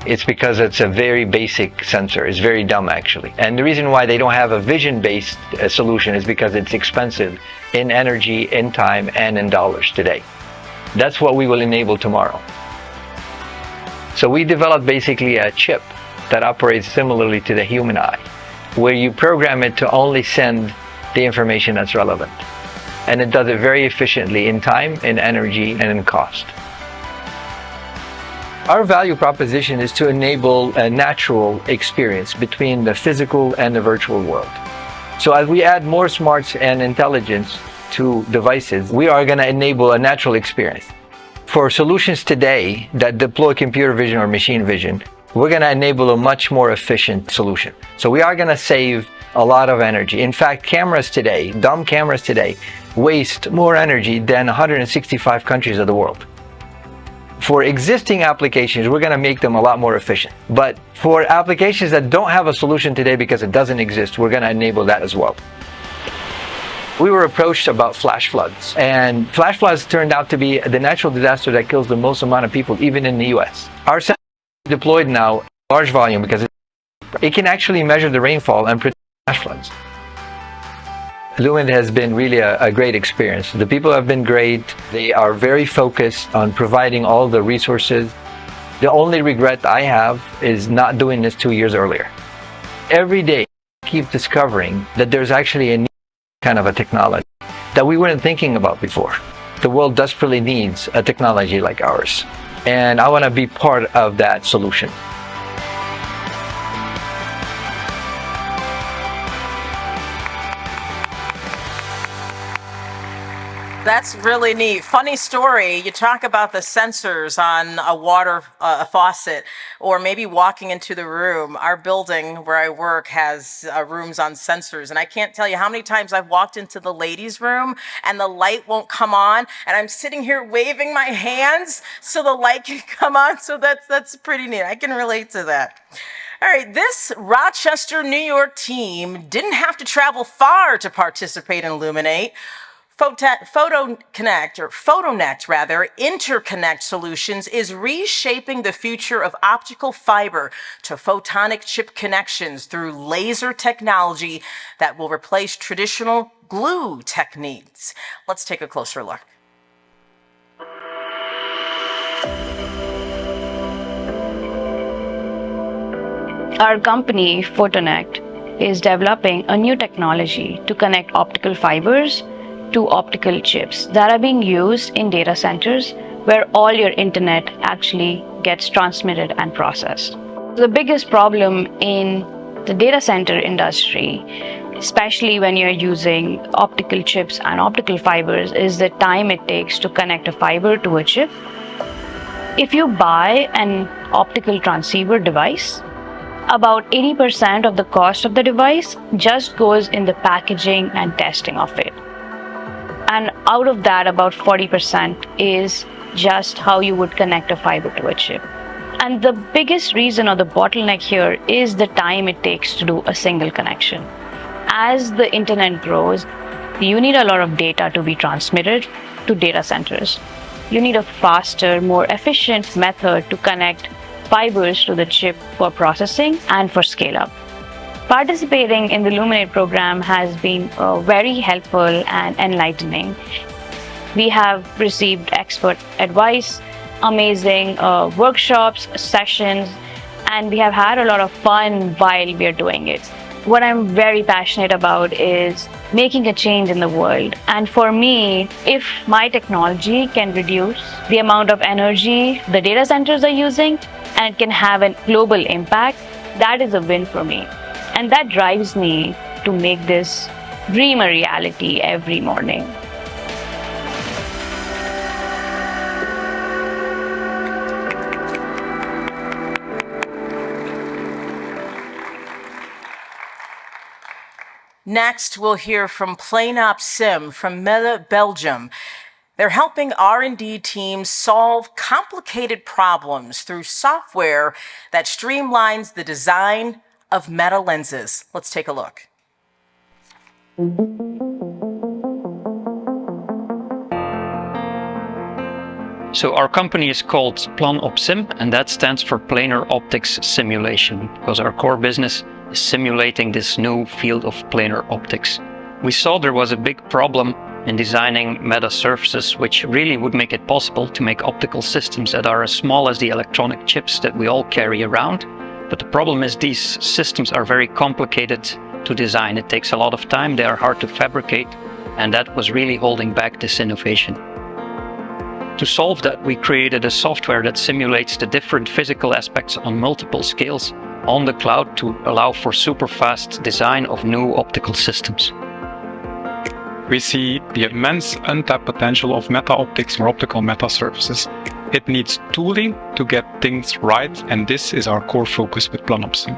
It's because it's a very basic sensor. It's very dumb, actually. And the reason why they don't have a vision-based solution is because it's expensive in energy, in time, and in dollars today. That's what we will enable tomorrow. So we developed basically a chip that operates similarly to the human eye, where you program it to only send the information that's relevant. And it does it very efficiently in time, in energy, and in cost. Our value proposition is to enable a natural experience between the physical and the virtual world. So as we add more smarts and intelligence to devices, we are going to enable a natural experience. For solutions today that deploy computer vision or machine vision, we're going to enable a much more efficient solution. So we are going to save a lot of energy. In fact, cameras today, dumb cameras today, waste more energy than 165 countries of the world. For existing applications, we're going to make them a lot more efficient. But for applications that don't have a solution today because it doesn't exist, we're going to enable that as well. We were approached about flash floods, and flash floods turned out to be the natural disaster that kills the most amount of people, even in the US. Our sensor is deployed now in large volume because it can actually measure the rainfall and predict flash floods. Luminate has been really a great experience. The people have been great. They are very focused on providing all the resources. The only regret I have is not doing this 2 years earlier. Every day, I keep discovering that there's actually a new kind of a technology that we weren't thinking about before. The world desperately needs a technology like ours. And I want to be part of that solution. That's really neat. Funny story. You talk about the sensors on a water faucet, or maybe walking into the room. Our building where I work has rooms on sensors, and I can't tell you how many times I've walked into the ladies' room and the light won't come on, and I'm sitting here waving my hands so the light can come on. So that's pretty neat. I can relate to that. All right, this Rochester, New York team didn't have to travel far to participate in Luminate. Photonet Interconnect Solutions is reshaping the future of optical fiber to photonic chip connections through laser technology that will replace traditional glue techniques. Let's take a closer look. Our company, Photonet, is developing a new technology to connect optical fibers to optical chips that are being used in data centers where all your internet actually gets transmitted and processed. The biggest problem in the data center industry, especially when you're using optical chips and optical fibers, is the time it takes to connect a fiber to a chip. If you buy an optical transceiver device, about 80% of the cost of the device just goes in the packaging and testing of it. And out of that, about 40% is just how you would connect a fiber to a chip. And the biggest reason or the bottleneck here is the time it takes to do a single connection. As the internet grows, you need a lot of data to be transmitted to data centers. You need a faster, more efficient method to connect fibers to the chip for processing and for scale-up. Participating in the Luminate program has been very helpful and enlightening. We have received expert advice, amazing workshops, sessions, and we have had a lot of fun while we are doing it. What I'm very passionate about is making a change in the world. And for me, if my technology can reduce the amount of energy the data centers are using and it can have a global impact, that is a win for me. And that drives me to make this dream a reality every morning. Next, we'll hear from PlaneOp Sim from Melle, Belgium. They're helping R&D teams solve complicated problems through software that streamlines the design of meta lenses. Let's take a look. So our company is called PlaneOp Sim, and that stands for Planar Optics Simulation, because our core business is simulating this new field of planar optics. We saw there was a big problem in designing meta surfaces, which really would make it possible to make optical systems that are as small as the electronic chips that we all carry around. But the problem is these systems are very complicated to design. It takes a lot of time, they are hard to fabricate, and that was really holding back this innovation. To solve that, we created a software that simulates the different physical aspects on multiple scales on the cloud to allow for super fast design of new optical systems. We see the immense untapped potential of meta optics or optical meta surfaces. It needs tooling to get things right, and this is our core focus with PlaneOp Sim.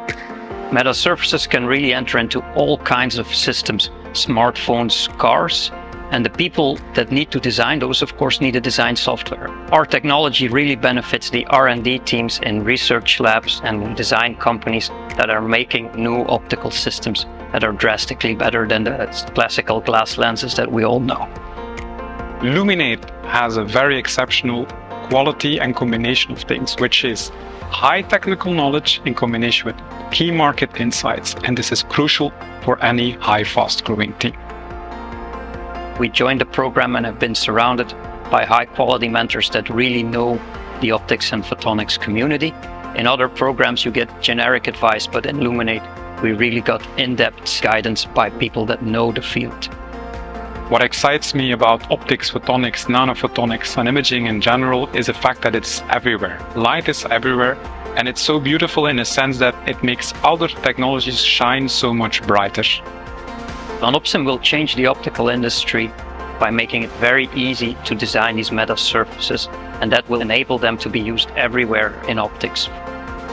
Meta surfaces can really enter into all kinds of systems, smartphones, cars, and the people that need to design those, of course, need a design software. Our technology really benefits the R&D teams in research labs and design companies that are making new optical systems that are drastically better than the classical glass lenses that we all know. Luminate has a very exceptional quality and combination of things, which is high technical knowledge in combination with key market insights, and this is crucial for any high, fast-growing team. We joined the program and have been surrounded by high-quality mentors that really know the optics and photonics community. In other programs, you get generic advice, but in Luminate, we really got in-depth guidance by people that know the field. What excites me about optics, photonics, nanophotonics, and imaging in general is the fact that it's everywhere. Light is everywhere, and it's so beautiful in a sense that it makes other technologies shine so much brighter. PlaneOp Sim will change the optical industry by making it very easy to design these meta surfaces, and that will enable them to be used everywhere in optics.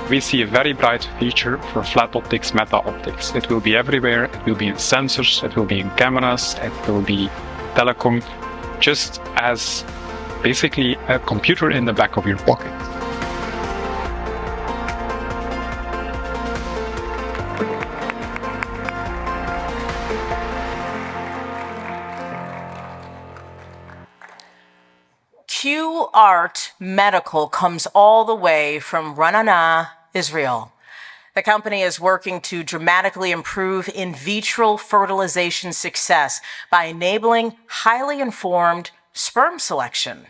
We see a very bright future for flat optics, meta optics. It will be everywhere, it will be in sensors, it will be in cameras, it will be telecom, just as basically a computer in the back of your pocket. Q-Art Medical comes all the way from Ra'anana, Israel. The company is working to dramatically improve in vitro fertilization success by enabling highly informed sperm selection.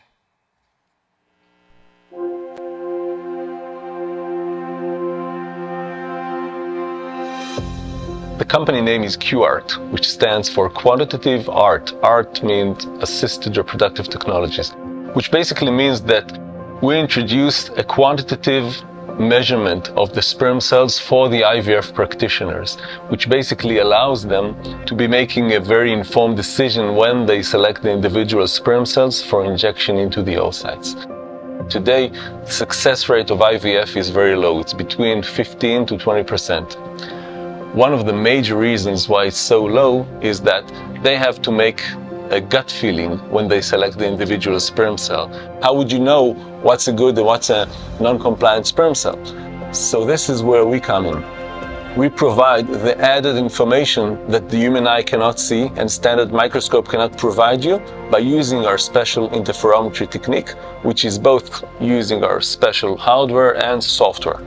The company name is Q-Art, which stands for Quantitative Art. Art means Assisted Reproductive Technologies, which basically means that we introduced a quantitative measurement of the sperm cells for the IVF practitioners, which basically allows them to be making a very informed decision when they select the individual sperm cells for injection into the oocytes. Today, the success rate of IVF is very low. It's between 15 to 20%. One of the major reasons why it's so low is that they have to make a gut feeling when they select the individual sperm cell. How would you know what's a good and what's a non-compliant sperm cell? So this is where we come in. We provide the added information that the human eye cannot see and standard microscope cannot provide you by using our special interferometry technique, which is both using our special hardware and software.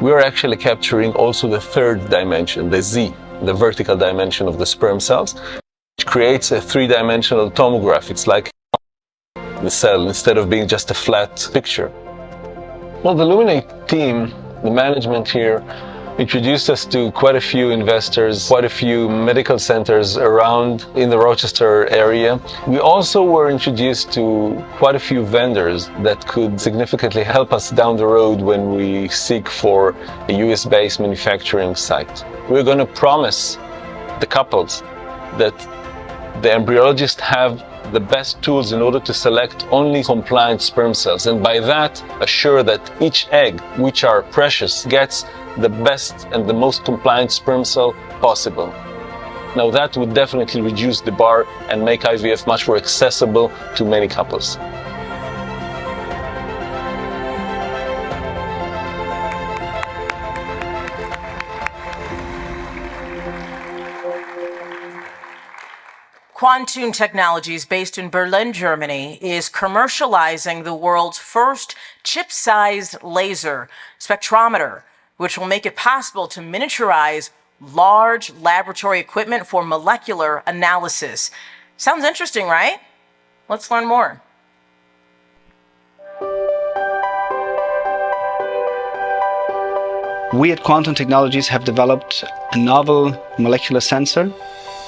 We are actually capturing also the third dimension, the Z, the vertical dimension of the sperm cells, which creates a three-dimensional tomograph. It's like the cell instead of being just a flat picture. Well, the Luminate team, the management here, introduced us to quite a few investors, quite a few medical centers around in the Rochester area. We also were introduced to quite a few vendors that could significantly help us down the road when we seek for a US-based manufacturing site. We're going to promise the couples that the embryologists have the best tools in order to select only compliant sperm cells, and by that assure that each egg, which are precious, gets the best and the most compliant sperm cell possible. Now that would definitely reduce the bar and make IVF much more accessible to many couples. Quantum Technologies, based in Berlin, Germany, is commercializing the world's first chip-sized laser spectrometer, which will make it possible to miniaturize large laboratory equipment for molecular analysis. Sounds interesting, right? Let's learn more. We at Quantum Technologies have developed a novel molecular sensor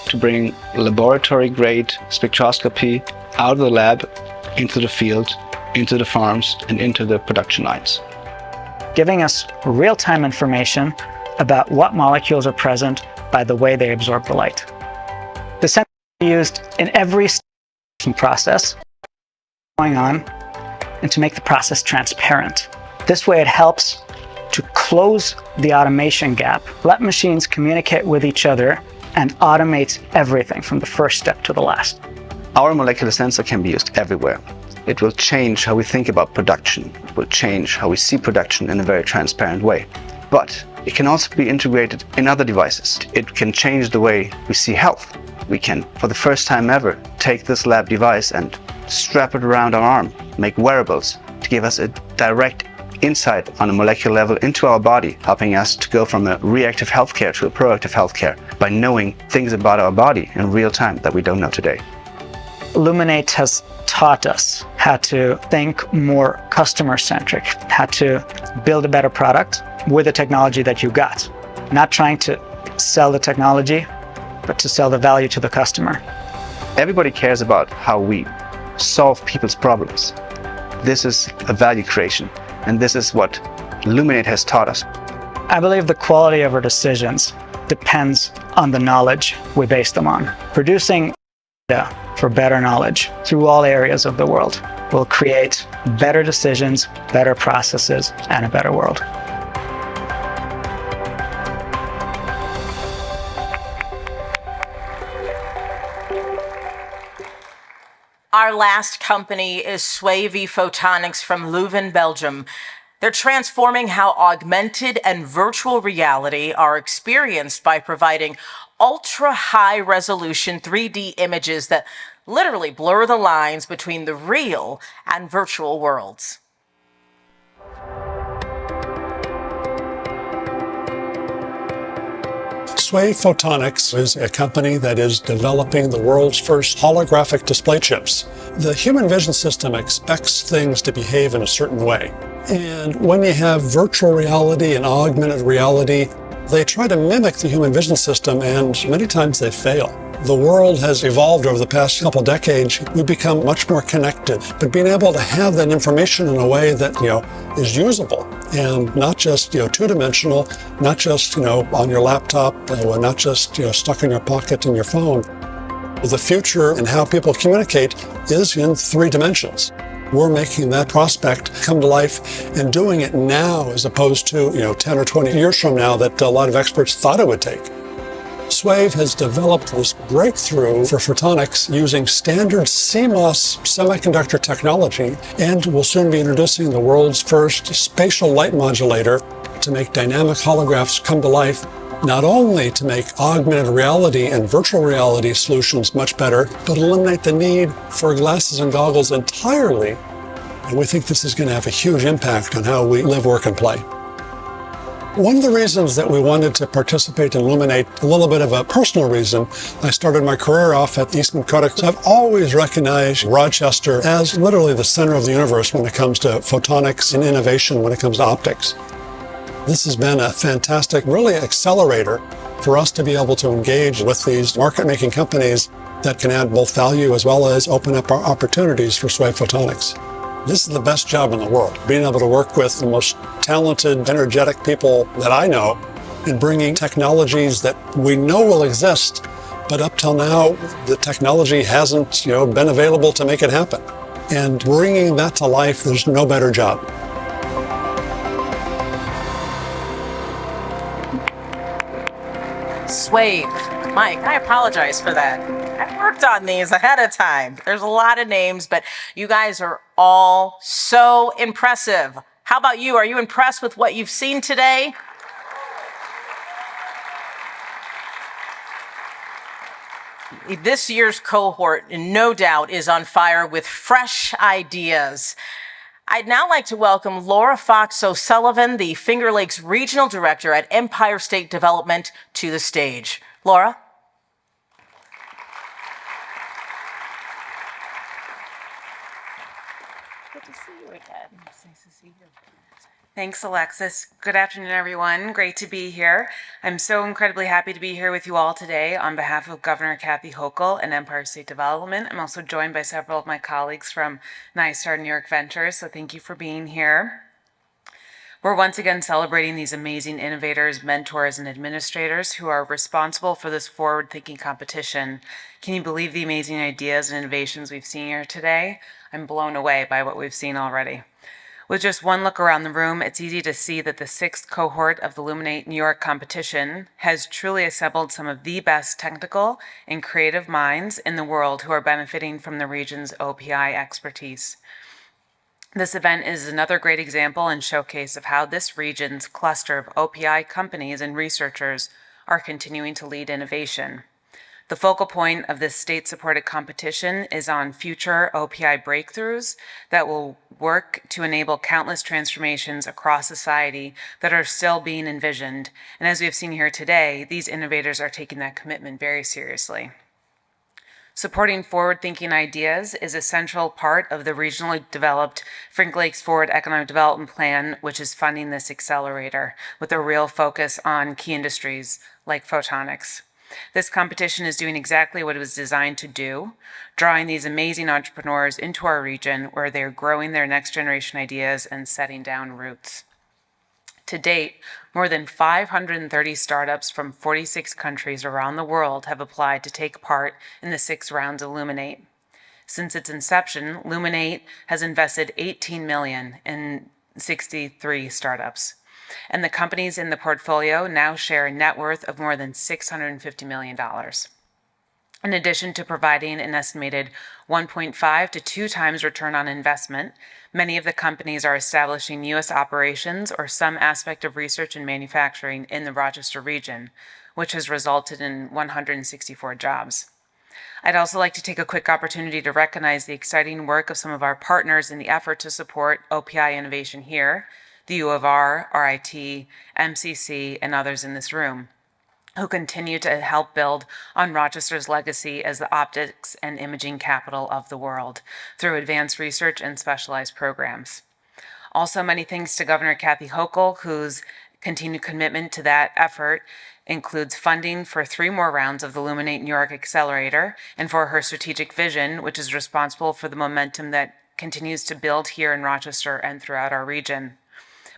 to bring laboratory-grade spectroscopy out of the lab into the field, into the farms, and into the production lines, giving us real-time information about what molecules are present by the way they absorb the light. The sensor is used in every process going on and to make the process transparent. This way it helps to close the automation gap, let machines communicate with each other, and automate everything from the first step to the last. Our molecular sensor can be used everywhere. It will change how we think about production. It will change how we see production in a very transparent way. But it can also be integrated in other devices. It can change the way we see health. We can, for the first time ever, take this lab device and strap it around our arm, make wearables to give us a direct insight on a molecular level into our body, helping us to go from a reactive healthcare to a proactive healthcare by knowing things about our body in real time that we don't know today. Luminate has taught us how to think more customer-centric, how to build a better product with the technology that you got. Not trying to sell the technology, but to sell the value to the customer. Everybody cares about how we solve people's problems. This is a value creation. And this is what Luminate has taught us. I believe the quality of our decisions depends on the knowledge we base them on. Producing data for better knowledge through all areas of the world will create better decisions, better processes, and a better world. Our last company is Swavy Photonics from Leuven, Belgium. They're transforming how augmented and virtual reality are experienced by providing ultra-high resolution 3D images that literally blur the lines between the real and virtual worlds. Swavy Photonics is a company that is developing the world's first holographic display chips. The human vision system expects things to behave in a certain way. And when you have virtual reality and augmented reality, they try to mimic the human vision system, and many times they fail. The world has evolved over the past couple decades. We've become much more connected, but being able to have that information in a way that, is usable and not just, two-dimensional, not just, on your laptop, not just, stuck in your pocket in your phone. The future and how people communicate is in 3 dimensions. We're making that prospect come to life and doing it now as opposed to, 10 or 20 years from now that a lot of experts thought it would take. SWAVE has developed this breakthrough for photonics using standard CMOS semiconductor technology and will soon be introducing the world's first spatial light modulator to make dynamic holographs come to life, not only to make augmented reality and virtual reality solutions much better, but eliminate the need for glasses and goggles entirely. And we think this is going to have a huge impact on how we live, work, and play. One of the reasons that we wanted to participate in Luminate, a little bit of a personal reason, I started my career off at Eastman Kodak. So I've always recognized Rochester as literally the center of the universe when it comes to photonics and innovation when it comes to optics. This has been a fantastic, really accelerator for us to be able to engage with these market-making companies that can add both value as well as open up our opportunities for SWAVE Photonics. This is the best job in the world, being able to work with the most talented, energetic people that I know and bringing technologies that we know will exist, but up till now, the technology hasn't, been available to make it happen. And bringing that to life, there's no better job. SWAVE. Mike, I apologize for that. I worked on these ahead of time. There's a lot of names, but you guys are all so impressive. How about you? Are you impressed with what you've seen today? This year's cohort, no doubt, is on fire with fresh ideas. I'd now like to welcome Laura Fox O'Sullivan, the Finger Lakes Regional Director at Empire State Development, to the stage. Laura? Good to see you again. It's nice to see you. Thanks, Alexis. Good afternoon, everyone. Great to be here. I'm so incredibly happy to be here with you all today on behalf of Governor Kathy Hochul and Empire State Development. I'm also joined by several of my colleagues from NYSTAR New York Ventures, so thank you for being here. We're once again celebrating these amazing innovators, mentors, and administrators who are responsible for this forward-thinking competition. Can you believe the amazing ideas and innovations we've seen here today? I'm blown away by what we've seen already. With just one look around the room, it's easy to see that the 6th cohort of the Luminate New York competition has truly assembled some of the best technical and creative minds in the world who are benefiting from the region's OPI expertise. This event is another great example and showcase of how this region's cluster of OPI companies and researchers are continuing to lead innovation. The focal point of this state-supported competition is on future OPI breakthroughs that will work to enable countless transformations across society that are still being envisioned. And as we have seen here today, these innovators are taking that commitment very seriously. Supporting forward-thinking ideas is a central part of the regionally developed Finger Lakes Forward Economic Development Plan, which is funding this accelerator with a real focus on key industries like photonics. This competition is doing exactly what it was designed to do, drawing these amazing entrepreneurs into our region where they're growing their next generation ideas and setting down roots. To date, more than 530 startups from 46 countries around the world have applied to take part in the 6 rounds of Luminate. Since its inception, Luminate has invested $18 million in 63 startups. And the companies in the portfolio now share a net worth of more than $650 million. In addition to providing an estimated 1.5 to 2 times return on investment, many of the companies are establishing U.S. operations or some aspect of research and manufacturing in the Rochester region, which has resulted in 164 jobs. I'd also like to take a quick opportunity to recognize the exciting work of some of our partners in the effort to support OPI innovation here, the U of R, RIT, MCC, and others in this room, who continue to help build on Rochester's legacy as the optics and imaging capital of the world through advanced research and specialized programs. Also, many thanks to Governor Kathy Hochul, whose Continued commitment to that effort includes funding for 3 more rounds of the Luminate New York Accelerator and for her strategic vision, which is responsible for the momentum that continues to build here in Rochester and throughout our region.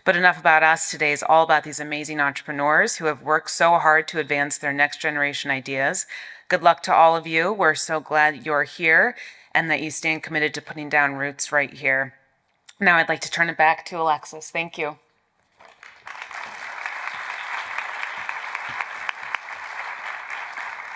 But enough about us. Today is all about these amazing entrepreneurs who have worked so hard to advance their next generation ideas. Good luck to all of you. We're so glad you're here and that you stand committed to putting down roots right here. Now I'd like to turn it back to Alexis. Thank you.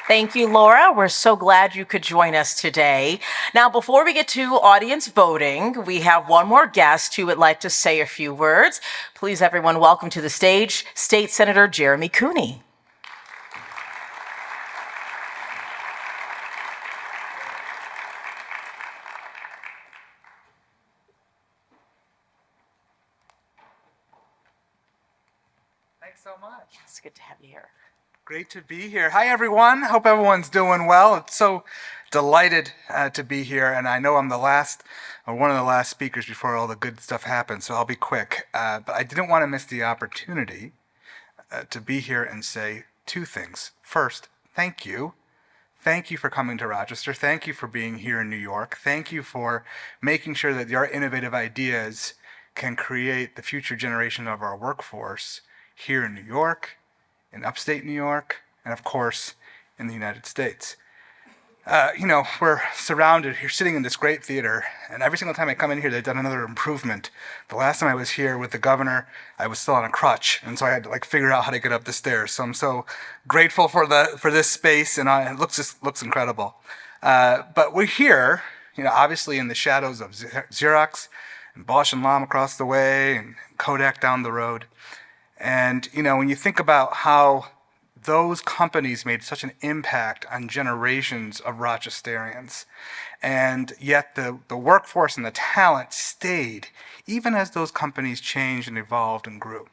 Thank you, Laura. We're so glad you could join us today. Now, before we get to audience voting, we have one more guest who would like to say a few words. Please, everyone, welcome to the stage State Senator Jeremy Cooney. Thanks so much. It's good to have you here. Great to be here. Hi, everyone. Hope everyone's doing well. It's so delighted to be here, and I know I'm the last, or one of the last speakers before all the good stuff happens, so I'll be quick. But I didn't want to miss the opportunity to be here and say 2 things. First, thank you. Thank you for coming to Rochester. Thank you for being here in New York. Thank you for making sure that your innovative ideas can create the future generation of our workforce here in New York, in upstate New York, and of course, in the United States. We're surrounded here, sitting in this great theater, and every single time I come in here, they've done another improvement. The last time I was here with the governor, I was still on a crutch, and so I had to figure out how to get up the stairs. So I'm so grateful for this space, and it looks incredible. But we're here, obviously in the shadows of Xerox and Bosch and Lomb across the way, and Kodak down the road. And, when you think about how those companies made such an impact on generations of Rochesterians, and yet the workforce and the talent stayed, even as those companies changed and evolved and grew.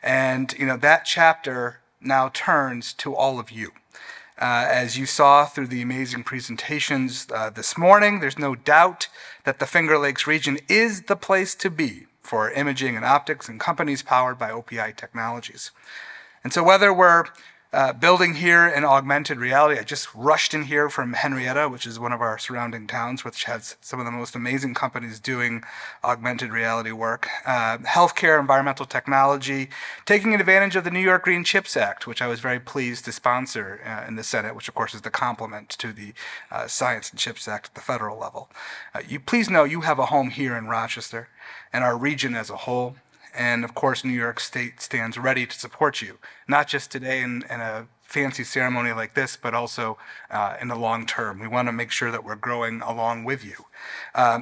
And, that chapter now turns to all of you. As you saw through the amazing presentations this morning, there's no doubt that the Finger Lakes region is the place to be for imaging and optics and companies powered by OPI technologies. And so whether we're building here in augmented reality, I just rushed in here from Henrietta, which is one of our surrounding towns, which has some of the most amazing companies doing augmented reality work. Healthcare, environmental technology, taking advantage of the New York Green Chips Act, which I was very pleased to sponsor in the Senate, which of course is the complement to the Science and Chips Act at the federal level. You please know you have a home here in Rochester and our region as a whole. And of course, New York State stands ready to support you, not just today in a fancy ceremony like this, but also in the long term. We want to make sure that we're growing along with you.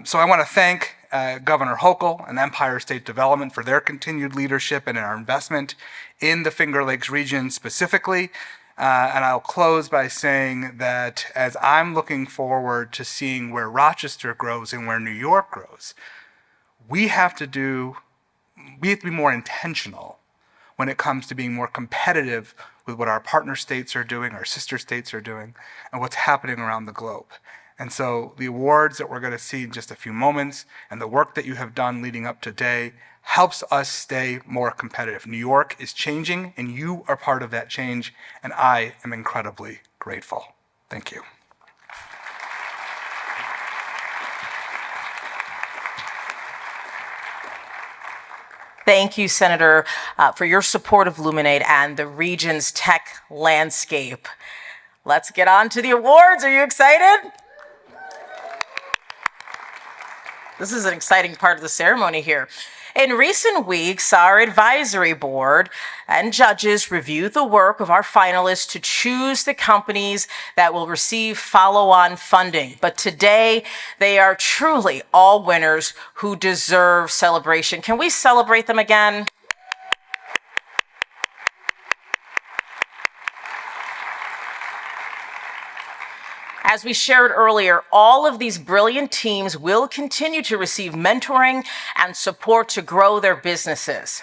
So I want to thank Governor Hochul and Empire State Development for their continued leadership and our investment in the Finger Lakes region specifically. And I'll close by saying that as I'm looking forward to seeing where Rochester grows and where New York grows, we have to be more intentional when it comes to being more competitive with what our partner states are doing, our sister states are doing, and what's happening around the globe. And so the awards that we're going to see in just a few moments and the work that you have done leading up to today helps us stay more competitive. New York is changing, and you are part of that change, and I am incredibly grateful. Thank you. Thank you, Senator, for your support of Luminate and the region's tech landscape. Let's get on to the awards. Are you excited? This is an exciting part of the ceremony here. In recent weeks, our advisory board and judges reviewed the work of our finalists to choose the companies that will receive follow-on funding. But today, they are truly all winners who deserve celebration. Can we celebrate them again? As we shared earlier, all of these brilliant teams will continue to receive mentoring and support to grow their businesses.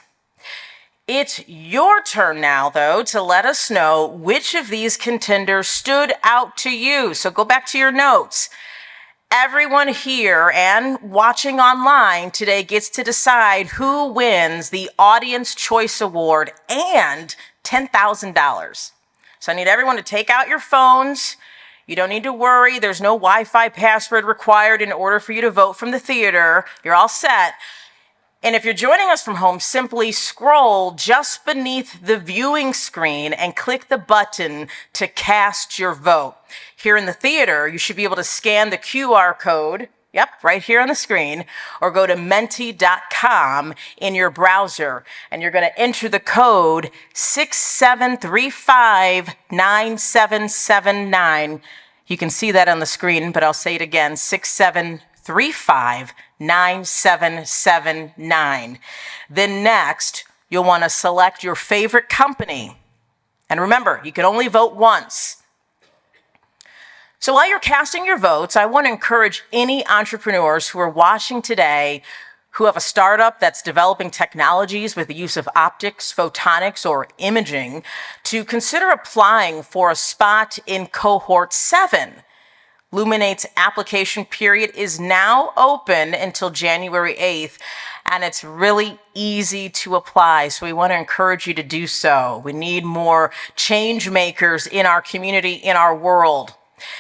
It's your turn now, though, to let us know which of these contenders stood out to you. So go back to your notes Everyone here and watching online today gets to decide who wins the Audience Choice Award and $10,000. So I need everyone to take out your phones. You don't need to worry. There's no Wi-Fi password required in order for you to vote from the theater. You're all set. And if you're joining us from home, simply scroll just beneath the viewing screen and click the button to cast your vote. Here in the theater, you should be able to scan the QR code, yep, right here on the screen, or go to menti.com in your browser, and you're going to enter the code 67359779. You can see that on the screen, but I'll say it again, 67359779. Then next, you'll want to select your favorite company. And remember, you can only vote once. So while you're casting your votes, I want to encourage any entrepreneurs who are watching today who have a startup that's developing technologies with the use of optics, photonics, or imaging to consider applying for a spot in cohort 7. Luminate's application period is now open until January 8th, and it's really easy to apply, so we want to encourage you to do so. We need more change makers in our community, in our world.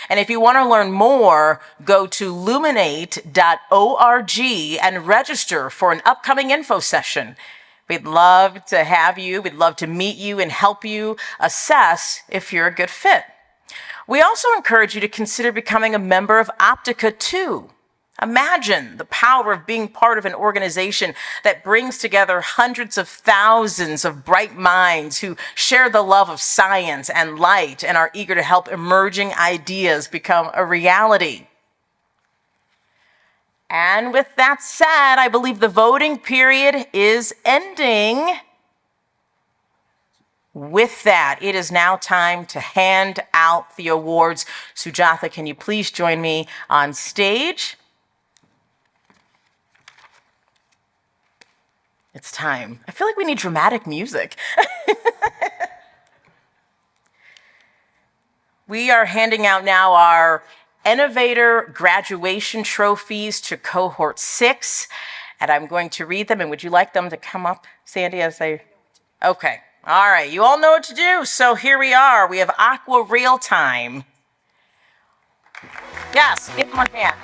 And if you want to learn more, go to luminate.org and register for an upcoming info session. We'd love to have you. We'd love to meet you and help you assess if you're a good fit. We also encourage you to consider becoming a member of Optica too. Imagine the power of being part of an organization that brings together hundreds of thousands of bright minds who share the love of science and light and are eager to help emerging ideas become a reality. And with that said, I believe the voting period is ending. With that, it is now time to hand out the awards. Sujatha, can you please join me on stage? It's time. I feel like we need dramatic music. We are handing out now our Innovator Graduation Trophies to Cohort 6, and I'm going to read them. And would you like them to come up, Sandy, as they... Okay. All right. You all know what to do. So here we are. We have Aqua Real Time. Yes, give them a hand.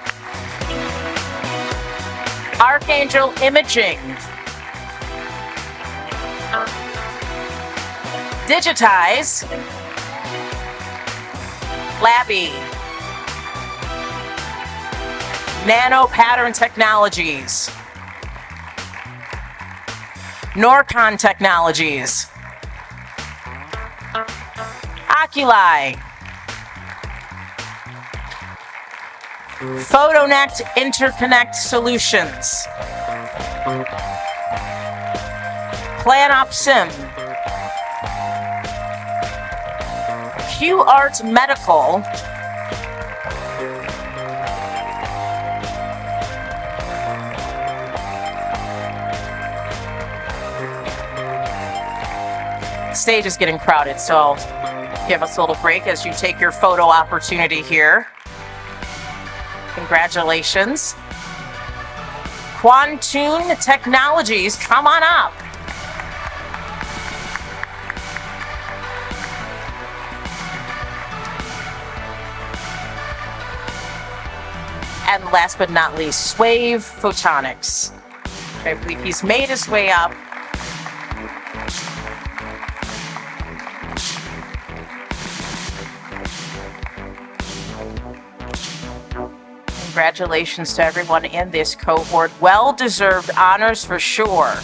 Archangel Imaging. Digitize, Labby, Nano Pattern Technologies, Norcon Technologies, Oculi, Photonect Interconnect Solutions, PlanOpSim, Q-Art Medical, stage is getting crowded, so give us a little break as you take your photo opportunity here. Congratulations. Quantune Technologies, come on up. And last but not least, Swave Photonics. I believe he's made his way up. Congratulations to everyone in this cohort. Well-deserved honors for sure.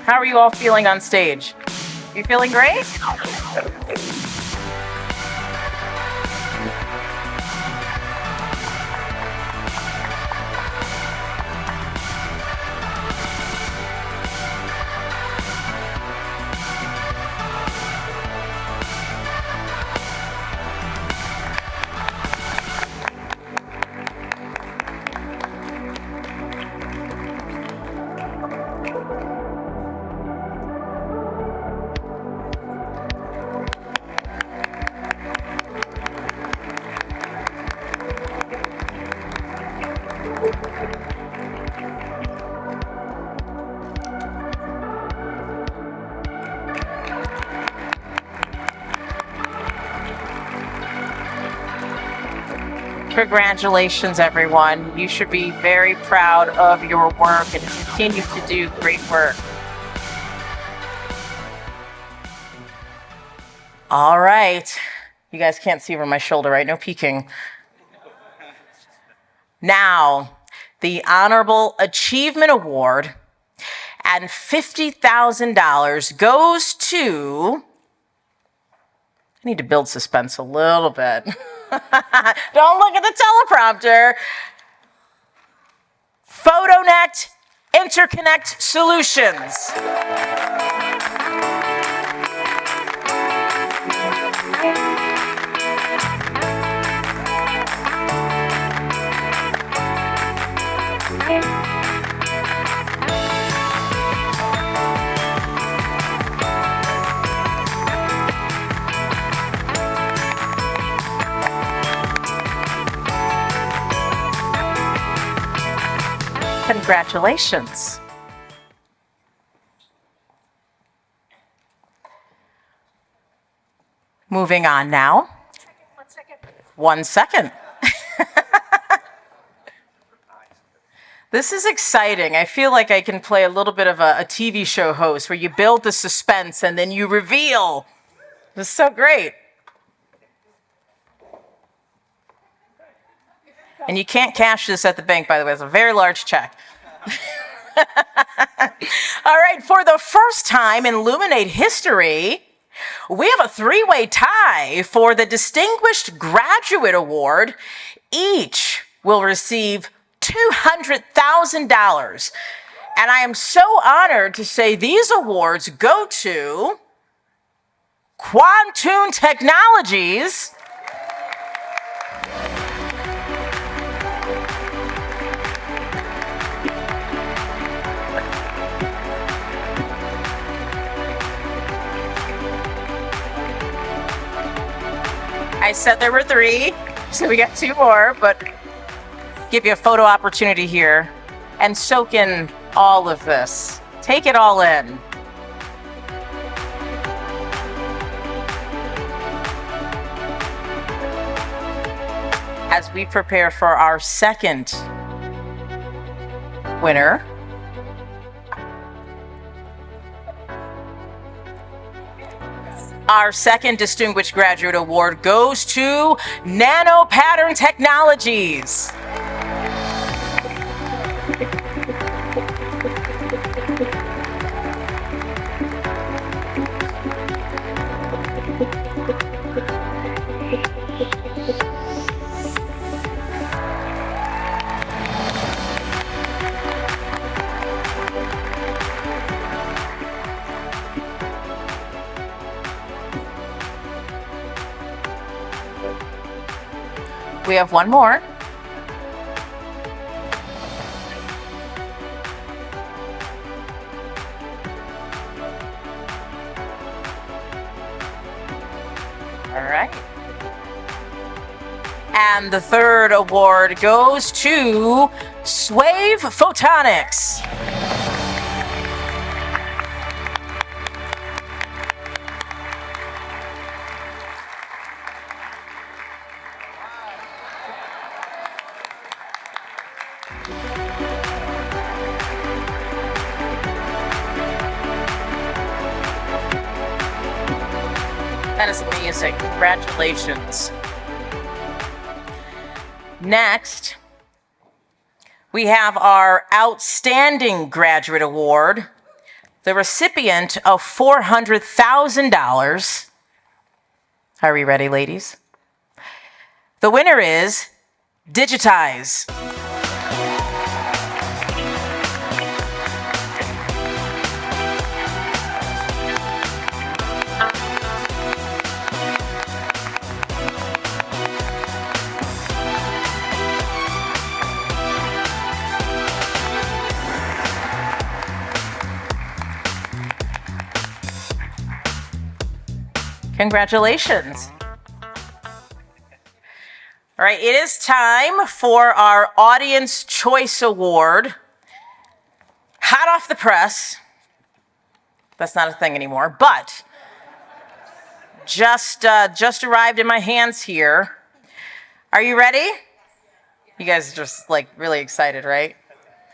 How are you all feeling on stage? You feeling great? Congratulations, everyone. You should be very proud of your work and continue to do great work. All right. You guys can't see over my shoulder, right? No peeking. Now, the Honorable Achievement Award and $50,000 goes to... I need to build suspense a little bit. Don't look at the teleprompter. PhotoNet Interconnect Solutions. Congratulations. Moving on now. 1 second. This is exciting. I feel like I can play a little bit of a TV show host where you build the suspense and then you reveal. This is so great. And you can't cash this at the bank, by the way. It's a very large check. All right, for the first time in Luminate history, we have a three-way tie for the Distinguished Graduate Award. Each will receive $200,000. And I am so honored to say these awards go to Quantum Technologies, I said there were three, so we got two more, but give you a photo opportunity here and soak in all of this. Take it all in. As we prepare for our second winner, our second Distinguished Graduate Award goes to Nano Pattern Technologies. We have one more. All right. And the third award goes to Swave Photonics. That is amazing. Congratulations. Next, we have our Outstanding Graduate Award, the recipient of $400,000. Are we ready, ladies? The winner is Digitize. Congratulations. All right, it is time for our Audience Choice Award. Hot off the press. That's not a thing anymore, but just arrived in my hands here. Are you ready? You guys are just like really excited, right?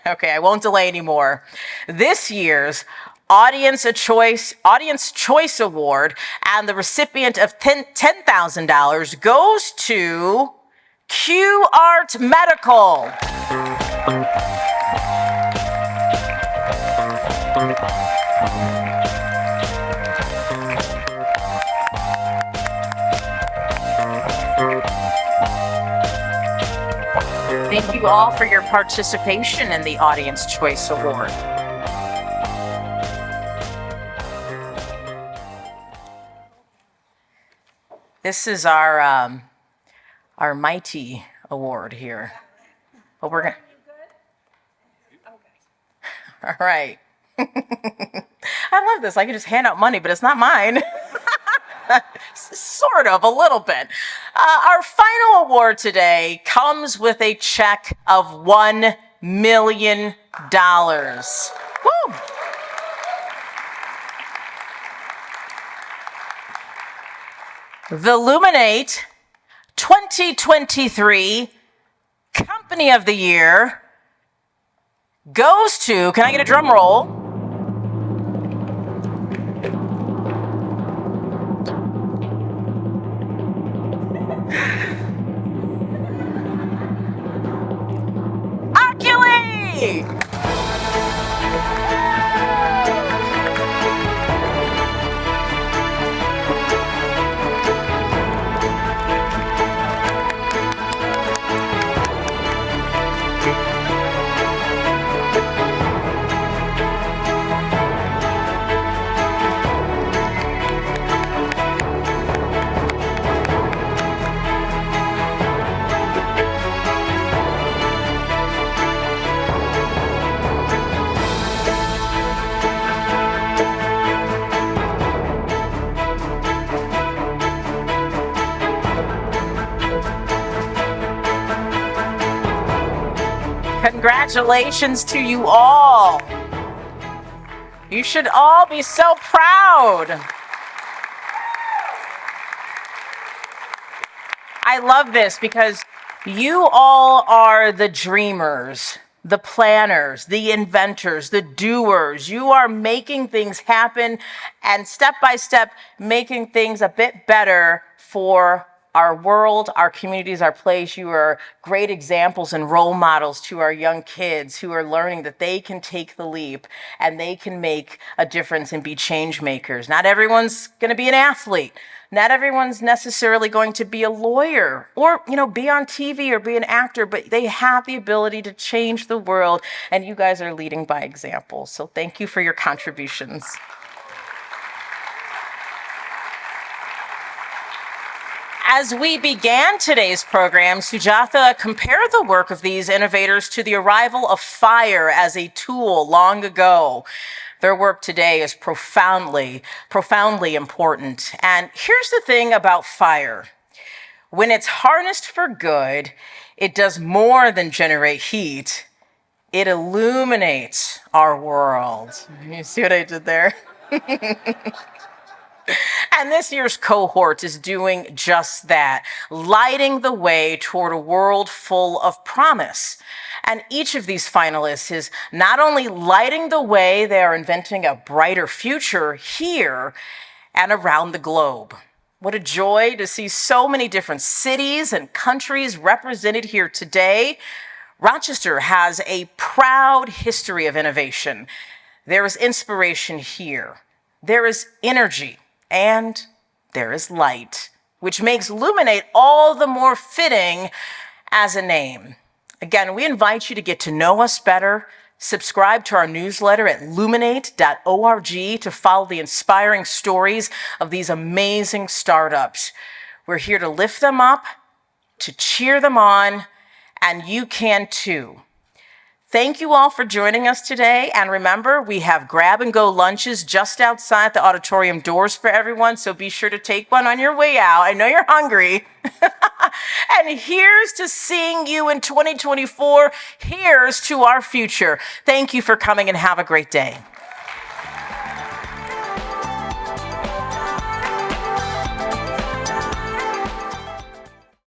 Okay, I won't delay anymore. This year's Audience Choice Award and the recipient of $10,000 goes to Q Art Medical. Thank you all for your participation in the Audience Choice Award. This is our mighty award here. But we're gonna. All right. I love this. I can just hand out money, but it's not mine. Sort of, a little bit. Our final award today comes with a check of $1 million. Woo! The Luminate 2023 Company of the Year goes to, can I get a drum roll? Oculi! Congratulations to you all. You should all be so proud. I love this because you all are the dreamers, the planners, the inventors, the doers. You are making things happen and step by step making things a bit better for our world, our communities, our place. You are great examples and role models to our young kids who are learning that they can take the leap and they can make a difference and be change makers. Not everyone's going to be an athlete. Not everyone's necessarily going to be a lawyer or, be on TV or be an actor, but they have the ability to change the world, and you guys are leading by example. So thank you for your contributions. As we began today's program, Sujatha compared the work of these innovators to the arrival of fire as a tool long ago. Their work today is profoundly important. And here's the thing about fire. When it's harnessed for good, it does more than generate heat. It illuminates our world. You see what I did there? And this year's cohort is doing just that, lighting the way toward a world full of promise. And each of these finalists is not only lighting the way, they are inventing a brighter future here and around the globe. What a joy to see so many different cities and countries represented here today. Rochester has a proud history of innovation. There is inspiration here. There is energy. And there is light, which makes Luminate all the more fitting as a name. Again, we invite you to get to know us better. Subscribe to our newsletter at luminate.org to follow the inspiring stories of these amazing startups. We're here to lift them up, to cheer them on, and you can too. Thank you all for joining us today. And remember, we have grab-and-go lunches just outside the auditorium doors for everyone, so be sure to take one on your way out. I know you're hungry. And here's to seeing you in 2024. Here's to our future. Thank you for coming and have a great day.